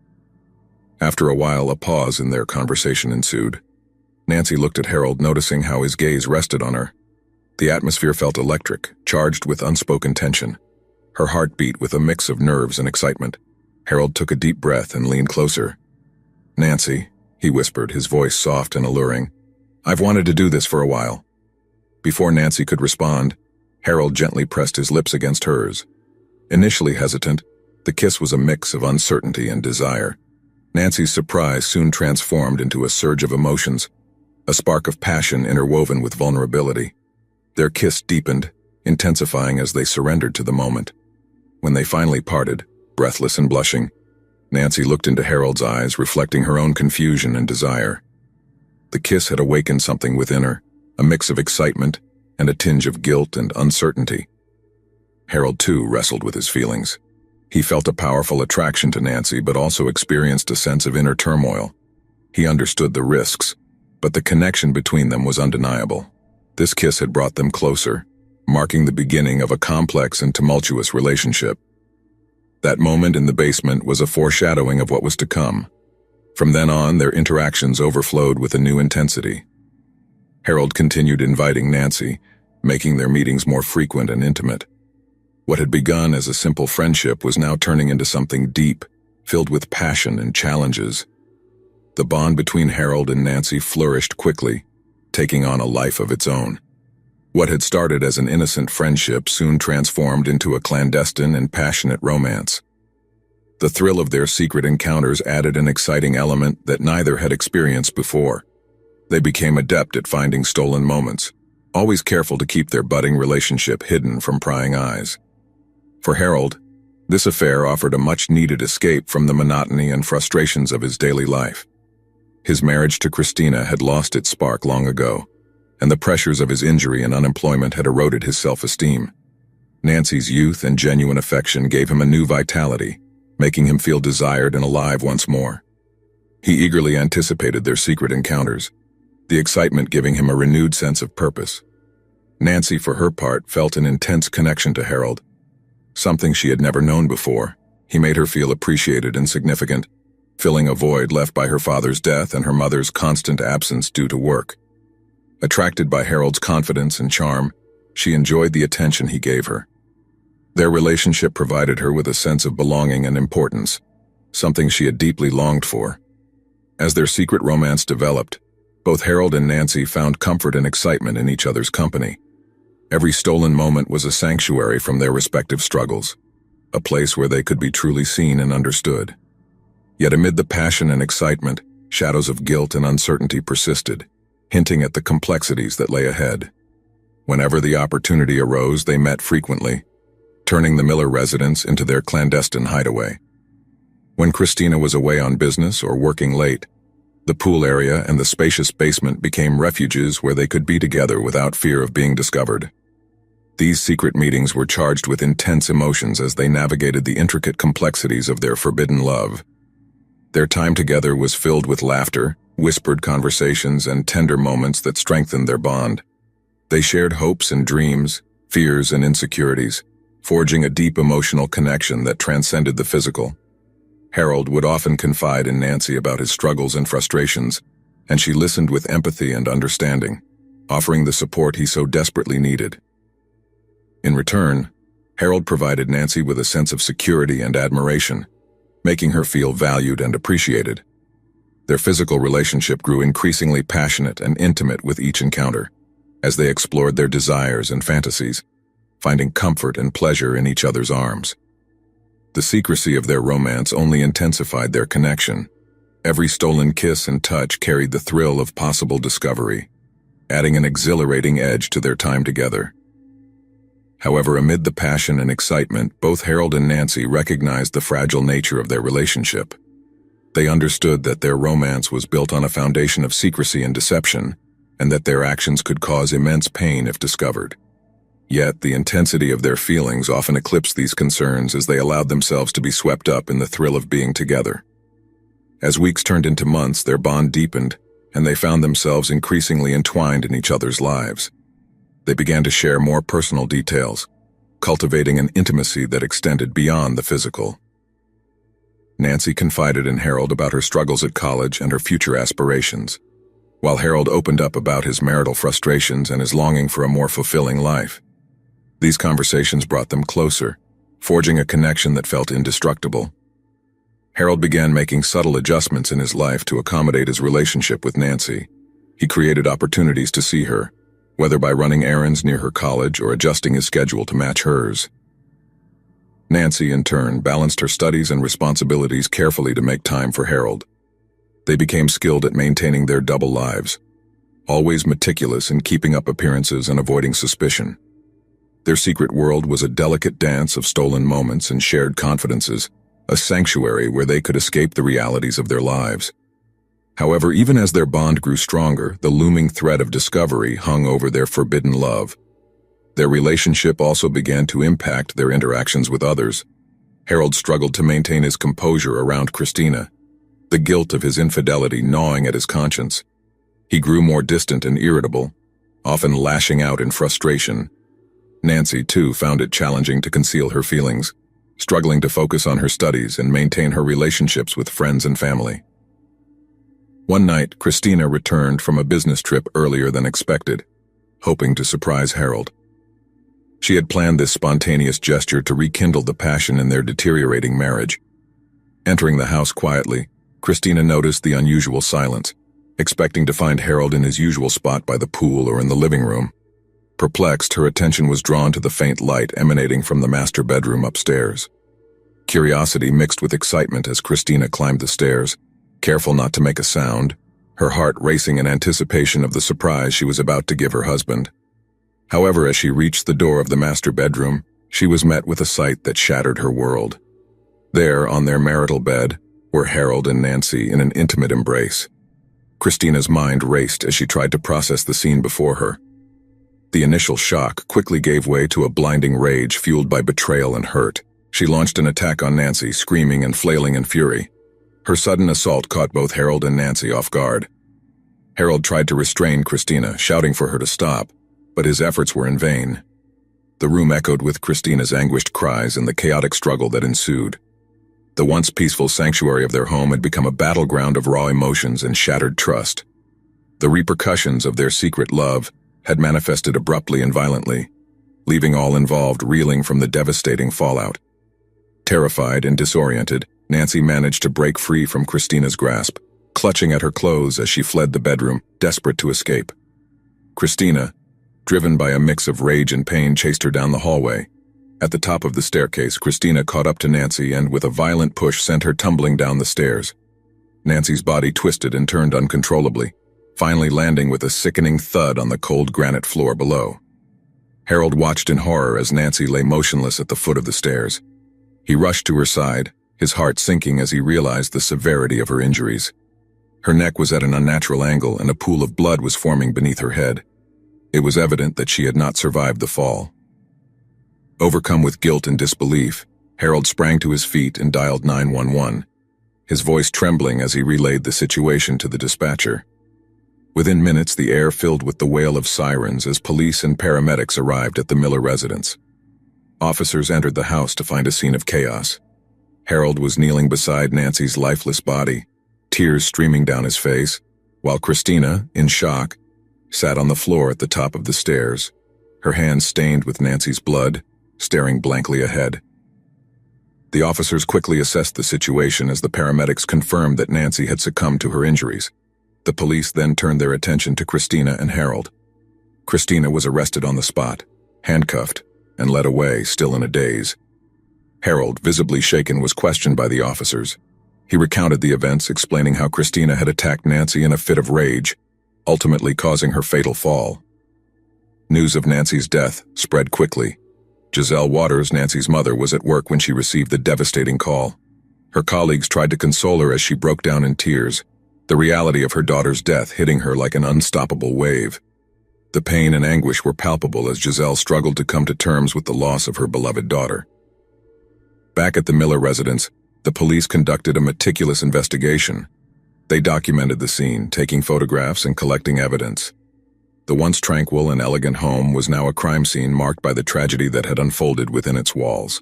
After a while, a pause in their conversation ensued. Nancy looked at Harold, noticing how his gaze rested on her. The atmosphere felt electric, charged with unspoken tension. Her heart beat with a mix of nerves and excitement. Harold took a deep breath and leaned closer. "Nancy," he whispered, his voice soft and alluring. "I've wanted to do this for a while." Before Nancy could respond, Harold gently pressed his lips against hers. Initially hesitant, the kiss was a mix of uncertainty and desire. Nancy's surprise soon transformed into a surge of emotions, a spark of passion interwoven with vulnerability. Their kiss deepened, intensifying as they surrendered to the moment. When they finally parted, breathless and blushing, Nancy looked into Harold's eyes, reflecting her own confusion and desire. The kiss had awakened something within her, a mix of excitement and a tinge of guilt and uncertainty. Harold, too, wrestled with his feelings. He felt a powerful attraction to Nancy, but also experienced a sense of inner turmoil. He understood the risks, but the connection between them was undeniable. This kiss had brought them closer, marking the beginning of a complex and tumultuous relationship. That moment in the basement was a foreshadowing of what was to come. From then on, their interactions overflowed with a new intensity. Harold continued inviting Nancy, making their meetings more frequent and intimate. What had begun as a simple friendship was now turning into something deep, filled with passion and challenges. The bond between Harold and Nancy flourished quickly, taking on a life of its own. What had started as an innocent friendship soon transformed into a clandestine and passionate romance. The thrill of their secret encounters added an exciting element that neither had experienced before. They became adept at finding stolen moments, always careful to keep their budding relationship hidden from prying eyes. For Harold, this affair offered a much-needed escape from the monotony and frustrations of his daily life. His marriage to Christina had lost its spark long ago, and the pressures of his injury and unemployment had eroded his self-esteem. Nancy's youth and genuine affection gave him a new vitality, making him feel desired and alive once more. He eagerly anticipated their secret encounters, the excitement giving him a renewed sense of purpose. Nancy, for her part, felt an intense connection to Harold, something she had never known before. He made her feel appreciated and significant, filling a void left by her father's death and her mother's constant absence due to work. Attracted by Harold's confidence and charm, she enjoyed the attention he gave her. Their relationship provided her with a sense of belonging and importance, something she had deeply longed for. As their secret romance developed, both Harold and Nancy found comfort and excitement in each other's company. Every stolen moment was a sanctuary from their respective struggles, a place where they could be truly seen and understood. Yet amid the passion and excitement, shadows of guilt and uncertainty persisted, hinting at the complexities that lay ahead. Whenever the opportunity arose, they met frequently, turning the Miller residence into their clandestine hideaway. When Christina was away on business or working late, the pool area and the spacious basement became refuges where they could be together without fear of being discovered. These secret meetings were charged with intense emotions as they navigated the intricate complexities of their forbidden love. Their time together was filled with laughter, whispered conversations, and tender moments that strengthened their bond. They shared hopes and dreams, fears and insecurities, forging a deep emotional connection that transcended the physical. Harold would often confide in Nancy about his struggles and frustrations, and she listened with empathy and understanding, offering the support he so desperately needed. In return, Harold provided Nancy with a sense of security and admiration, making her feel valued and appreciated. Their physical relationship grew increasingly passionate and intimate with each encounter, as they explored their desires and fantasies, finding comfort and pleasure in each other's arms. The secrecy of their romance only intensified their connection. Every stolen kiss and touch carried the thrill of possible discovery, adding an exhilarating edge to their time together. However, amid the passion and excitement, both Harold and Nancy recognized the fragile nature of their relationship. They understood that their romance was built on a foundation of secrecy and deception, and that their actions could cause immense pain if discovered. Yet, the intensity of their feelings often eclipsed these concerns as they allowed themselves to be swept up in the thrill of being together. As weeks turned into months, their bond deepened, and they found themselves increasingly entwined in each other's lives. They began to share more personal details, cultivating an intimacy that extended beyond the physical. Nancy confided in Harold about her struggles at college and her future aspirations, while Harold opened up about his marital frustrations and his longing for a more fulfilling life. These conversations brought them closer, forging a connection that felt indestructible. Harold began making subtle adjustments in his life to accommodate his relationship with Nancy. He created opportunities to see her, whether by running errands near her college or adjusting his schedule to match hers. Nancy, in turn, balanced her studies and responsibilities carefully to make time for Harold. They became skilled at maintaining their double lives, always meticulous in keeping up appearances and avoiding suspicion. Their secret world was a delicate dance of stolen moments and shared confidences, a sanctuary where they could escape the realities of their lives. However, even as their bond grew stronger, the looming threat of discovery hung over their forbidden love. Their relationship also began to impact their interactions with others. Harold struggled to maintain his composure around Christina, the guilt of his infidelity gnawing at his conscience. He grew more distant and irritable, often lashing out in frustration. Nancy, too, found it challenging to conceal her feelings, struggling to focus on her studies and maintain her relationships with friends and family. One night, Christina returned from a business trip earlier than expected, hoping to surprise Harold. She had planned this spontaneous gesture to rekindle the passion in their deteriorating marriage. Entering the house quietly, Christina noticed the unusual silence, expecting to find Harold in his usual spot by the pool or in the living room. Perplexed, her attention was drawn to the faint light emanating from the master bedroom upstairs. Curiosity mixed with excitement as Christina climbed the stairs, careful not to make a sound, her heart racing in anticipation of the surprise she was about to give her husband. However, as she reached the door of the master bedroom, she was met with a sight that shattered her world. There, on their marital bed, were Harold and Nancy in an intimate embrace. Christina's mind raced as she tried to process the scene before her. The initial shock quickly gave way to a blinding rage fueled by betrayal and hurt. She launched an attack on Nancy, screaming and flailing in fury. Her sudden assault caught both Harold and Nancy off guard. Harold tried to restrain Christina, shouting for her to stop, but his efforts were in vain. The room echoed with Christina's anguished cries and the chaotic struggle that ensued. The once peaceful sanctuary of their home had become a battleground of raw emotions and shattered trust. The repercussions of their secret love had manifested abruptly and violently, leaving all involved reeling from the devastating fallout. Terrified and disoriented, Nancy managed to break free from Christina's grasp, clutching at her clothes as she fled the bedroom, desperate to escape. Christina, driven by a mix of rage and pain, chased her down the hallway. At the top of the staircase, Christina caught up to Nancy and, with a violent push, sent her tumbling down the stairs. Nancy's body twisted and turned uncontrollably, finally landing with a sickening thud on the cold granite floor below. Harold watched in horror as Nancy lay motionless at the foot of the stairs. He rushed to her side, his heart sinking as he realized the severity of her injuries. Her neck was at an unnatural angle and a pool of blood was forming beneath her head. It was evident that she had not survived the fall. Overcome with guilt and disbelief, Harold sprang to his feet and dialed 911, his voice trembling as he relayed the situation to the dispatcher. Within minutes, the air filled with the wail of sirens as police and paramedics arrived at the Miller residence. Officers entered the house to find a scene of chaos. Harold was kneeling beside Nancy's lifeless body, tears streaming down his face, while Christina, in shock, sat on the floor at the top of the stairs, her hands stained with Nancy's blood, staring blankly ahead. The officers quickly assessed the situation as the paramedics confirmed that Nancy had succumbed to her injuries. The police then turned their attention to Christina and Harold. Christina was arrested on the spot, handcuffed, and led away, still in a daze. Harold, visibly shaken, was questioned by the officers. He recounted the events, explaining how Christina had attacked Nancy in a fit of rage, ultimately causing her fatal fall. News of Nancy's death spread quickly. Giselle Waters, Nancy's mother, was at work when she received the devastating call. Her colleagues tried to console her as she broke down in tears, the reality of her daughter's death hitting her like an unstoppable wave. The pain and anguish were palpable as Giselle struggled to come to terms with the loss of her beloved daughter. Back at the Miller residence, the police conducted a meticulous investigation. They documented the scene, taking photographs and collecting evidence. The once tranquil and elegant home was now a crime scene marked by the tragedy that had unfolded within its walls.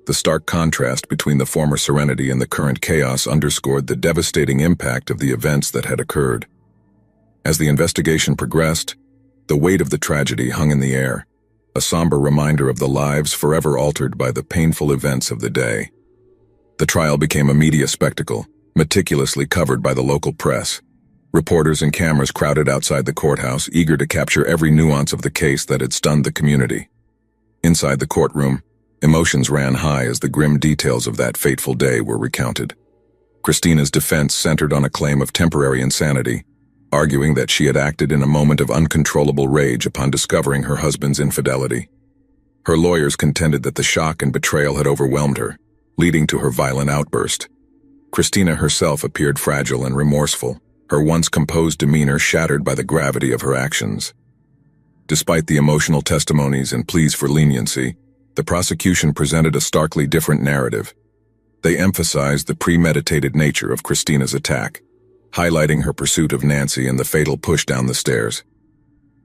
The stark contrast between the former serenity and the current chaos underscored the devastating impact of the events that had occurred. As the investigation progressed, the weight of the tragedy hung in the air, a somber reminder of the lives forever altered by the painful events of the day. The trial became a media spectacle, meticulously covered by the local press. Reporters and cameras crowded outside the courthouse, eager to capture every nuance of the case that had stunned the community. Inside the courtroom, emotions ran high as the grim details of that fateful day were recounted. Christina's defense centered on a claim of temporary insanity, arguing that she had acted in a moment of uncontrollable rage upon discovering her husband's infidelity. Her lawyers contended that the shock and betrayal had overwhelmed her, leading to her violent outburst. Christina herself appeared fragile and remorseful, her once composed demeanor shattered by the gravity of her actions. Despite the emotional testimonies and pleas for leniency, the prosecution presented a starkly different narrative. They emphasized the premeditated nature of Christina's attack, highlighting her pursuit of Nancy and the fatal push down the stairs.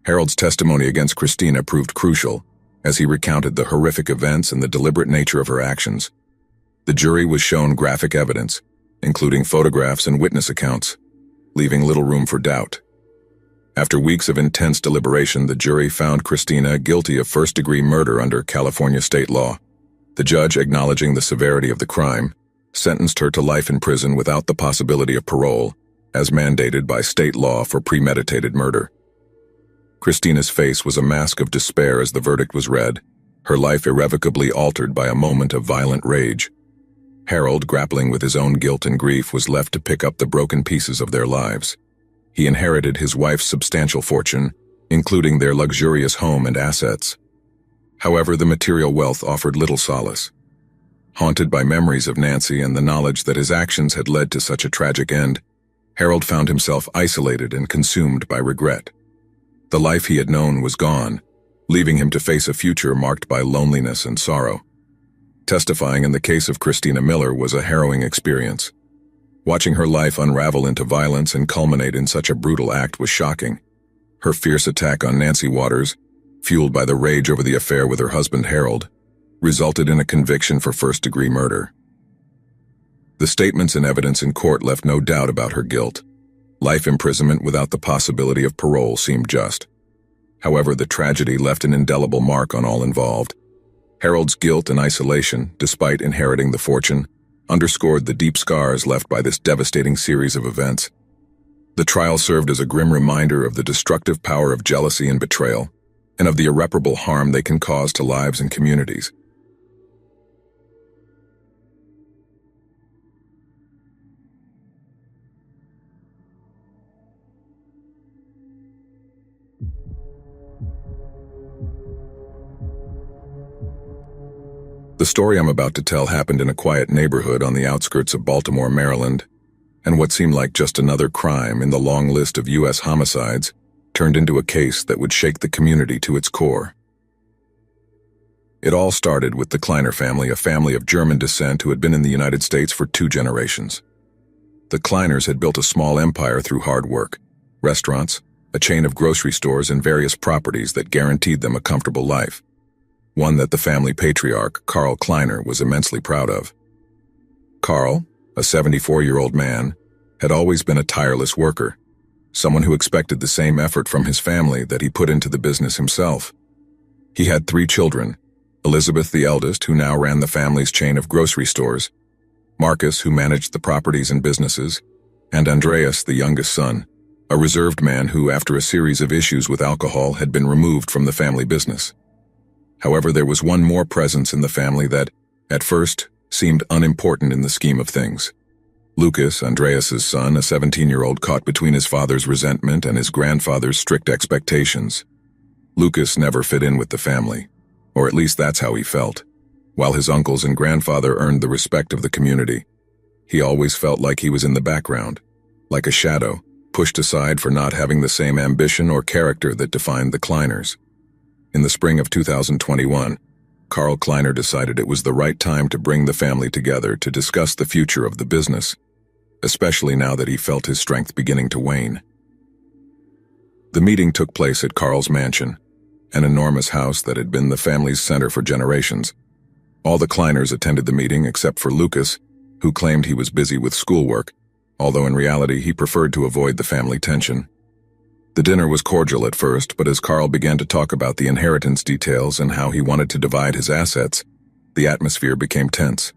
Harold's testimony against Christina proved crucial, as he recounted the horrific events and the deliberate nature of her actions. The jury was shown graphic evidence, including photographs and witness accounts, leaving little room for doubt. After weeks of intense deliberation, the jury found Christina guilty of first-degree murder under California state law. The judge, acknowledging the severity of the crime, sentenced her to life in prison without the possibility of parole, as mandated by state law for premeditated murder. Christina's face was a mask of despair as the verdict was read, her life irrevocably altered by a moment of violent rage. Harold, grappling with his own guilt and grief, was left to pick up the broken pieces of their lives. He inherited his wife's substantial fortune, including their luxurious home and assets. However, the material wealth offered little solace. Haunted by memories of Nancy and the knowledge that his actions had led to such a tragic end, Harold found himself isolated and consumed by regret. The life he had known was gone, leaving him to face a future marked by loneliness and sorrow. Testifying in the case of Christina Miller was a harrowing experience. Watching her life unravel into violence and culminate in such a brutal act was shocking. Her fierce attack on Nancy Waters, fueled by the rage over the affair with her husband Harold, resulted in a conviction for first-degree murder. The statements and evidence in court left no doubt about her guilt. Life imprisonment without the possibility of parole seemed just. However, the tragedy left an indelible mark on all involved. Harold's guilt and isolation, despite inheriting the fortune, underscored the deep scars left by this devastating series of events. The trial served as a grim reminder of the destructive power of jealousy and betrayal, and of the irreparable harm they can cause to lives and communities. The story I'm about to tell happened in a quiet neighborhood on the outskirts of Baltimore, Maryland, and what seemed like just another crime in the long list of U.S. homicides turned into a case that would shake the community to its core. It all started with the Kleiner family, a family of German descent who had been in the United States for 2 generations. The Kleiners had built a small empire through hard work, restaurants, a chain of grocery stores, and various properties that guaranteed them a comfortable life, one that the family patriarch, Karl Kleiner, was immensely proud of. Karl, a 74-year-old man, had always been a tireless worker, someone who expected the same effort from his family that he put into the business himself. He had 3 children, Elizabeth, the eldest, who now ran the family's chain of grocery stores, Marcus, who managed the properties and businesses, and Andreas, the youngest son, a reserved man who, after a series of issues with alcohol, had been removed from the family business. However, there was one more presence in the family that, at first, seemed unimportant in the scheme of things. Lucas, Andreas's son, a 17-year-old caught between his father's resentment and his grandfather's strict expectations. Lucas never fit in with the family, or at least that's how he felt. While his uncles and grandfather earned the respect of the community, he always felt like he was in the background, like a shadow, pushed aside for not having the same ambition or character that defined the Kleiners. In the spring of 2021, Carl Kleiner decided it was the right time to bring the family together to discuss the future of the business, especially now that he felt his strength beginning to wane. The meeting took place at Carl's mansion, an enormous house that had been the family's center for generations. All the Kleiners attended the meeting except for Lucas, who claimed he was busy with schoolwork, although in reality he preferred to avoid the family tension. The dinner was cordial at first, but as Carl began to talk about the inheritance details and how he wanted to divide his assets, the atmosphere became tense.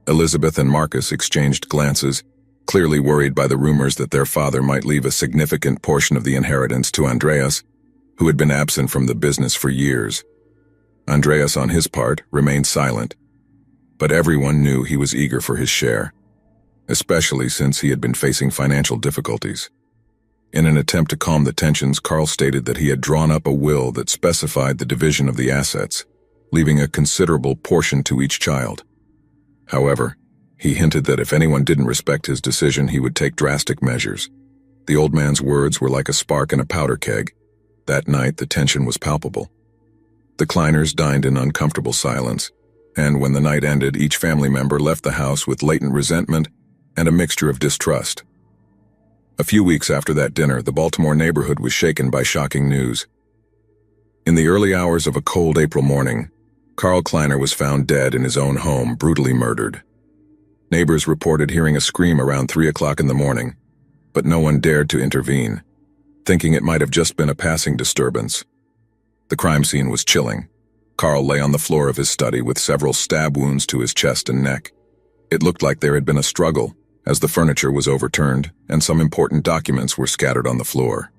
Elizabeth and Marcus exchanged glances, clearly worried by the rumors that their father might leave a significant portion of the inheritance to Andreas, who had been absent from the business for years. Andreas, on his part, remained silent, but everyone knew he was eager for his share, especially since he had been facing financial difficulties. In an attempt to calm the tensions, Carl stated that he had drawn up a will that specified the division of the assets, leaving a considerable portion to each child. However, he hinted that if anyone didn't respect his decision, he would take drastic measures. The old man's words were like a spark in a powder keg. That night, the tension was palpable. The Kleiners dined in uncomfortable silence, and when the night ended, each family member left the house with latent resentment and a mixture of distrust. A few weeks after that dinner, the Baltimore neighborhood was shaken by shocking news. In the early hours of a cold April morning, Carl Kleiner was found dead in his own home, brutally murdered. Neighbors reported hearing a scream around 3 o'clock in the morning, but no one dared to intervene, thinking it might have just been a passing disturbance. The crime scene was chilling. Carl lay on the floor of his study with several stab wounds to his chest and neck. It looked like there had been a struggle, as the furniture was overturned and some important documents were scattered on the floor.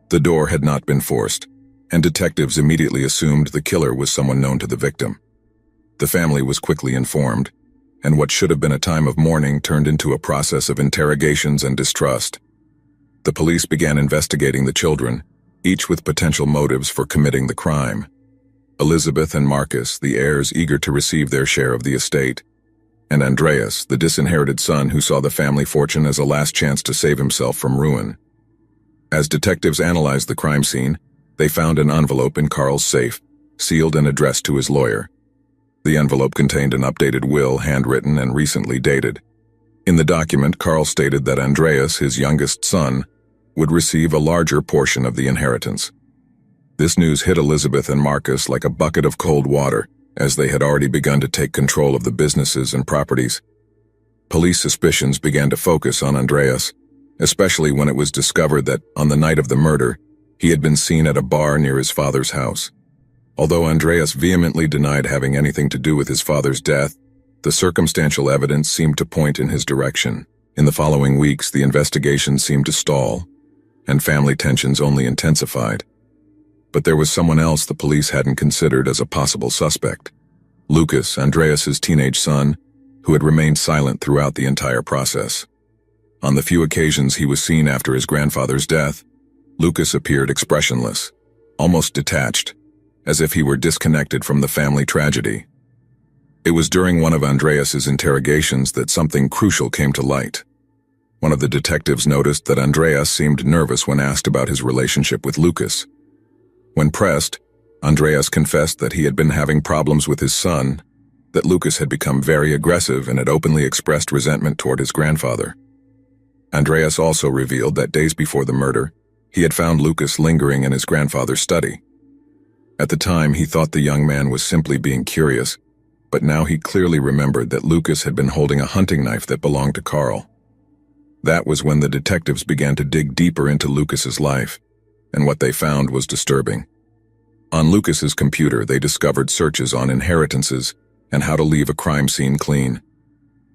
The door had not been forced, and detectives immediately assumed the killer was someone known to the victim. The family was quickly informed, and what should have been a time of mourning turned into a process of interrogations and distrust. The police began investigating the children, each with potential motives for committing the crime. Elizabeth and Marcus, the heirs eager to receive their share of the estate, and Andreas, the disinherited son who saw the family fortune as a last chance to save himself from ruin. As detectives analyzed the crime scene, they found an envelope in Carl's safe, sealed and addressed to his lawyer. The envelope contained an updated will, handwritten and recently dated. In the document, Carl stated that Andreas, his youngest son, would receive a larger portion of the inheritance. This news hit Elizabeth and Marcus like a bucket of cold water, as they had already begun to take control of the businesses and properties. Police suspicions began to focus on Andreas, especially when it was discovered that, on the night of the murder, he had been seen at a bar near his father's house. Although Andreas vehemently denied having anything to do with his father's death, the circumstantial evidence seemed to point in his direction. In the following weeks, the investigation seemed to stall, and family tensions only intensified. But there was someone else the police hadn't considered as a possible suspect. Lucas, Andreas's teenage son, who had remained silent throughout the entire process. On the few occasions he was seen after his grandfather's death, Lucas appeared expressionless, almost detached, as if he were disconnected from the family tragedy. It was during one of Andreas's interrogations that something crucial came to light. One of the detectives noticed that Andreas seemed nervous when asked about his relationship with Lucas. When pressed, Andreas confessed that he had been having problems with his son, that Lucas had become very aggressive and had openly expressed resentment toward his grandfather. Andreas also revealed that days before the murder, he had found Lucas lingering in his grandfather's study. At the time, he thought the young man was simply being curious, but now he clearly remembered that Lucas had been holding a hunting knife that belonged to Carl. That was when the detectives began to dig deeper into Lucas's life, and what they found was disturbing. On Lucas's computer, they discovered searches on inheritances and how to leave a crime scene clean.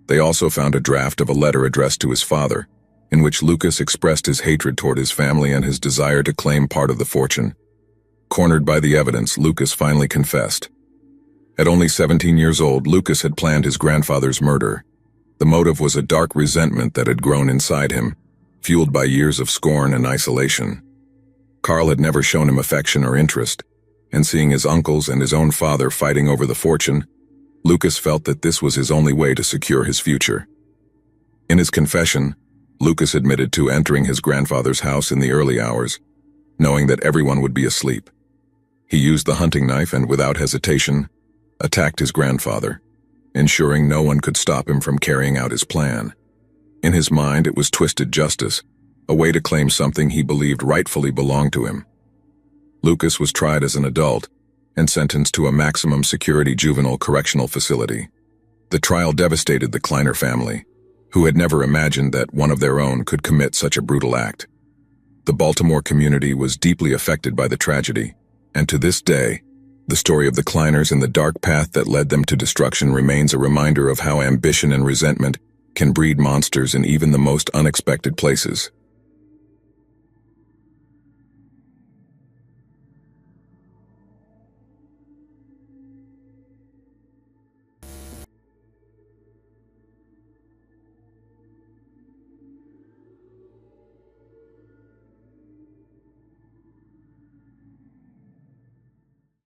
They also found a draft of a letter addressed to his father, in which Lucas expressed his hatred toward his family and his desire to claim part of the fortune. Cornered by the evidence, Lucas finally confessed. At only 17 years old, Lucas had planned his grandfather's murder. The motive was a dark resentment that had grown inside him, fueled by years of scorn and isolation. Carl had never shown him affection or interest, and seeing his uncles and his own father fighting over the fortune, Lucas felt that this was his only way to secure his future. In his confession, Lucas admitted to entering his grandfather's house in the early hours, knowing that everyone would be asleep. He used the hunting knife and, without hesitation, attacked his grandfather, ensuring no one could stop him from carrying out his plan. In his mind, it was twisted justice, a way to claim something he believed rightfully belonged to him. Lucas was tried as an adult and sentenced to a maximum security juvenile correctional facility. The trial devastated the Kleiner family, who had never imagined that one of their own could commit such a brutal act. The Baltimore community was deeply affected by the tragedy, and to this day, the story of the Kleiners and the dark path that led them to destruction remains a reminder of how ambition and resentment can breed monsters in even the most unexpected places.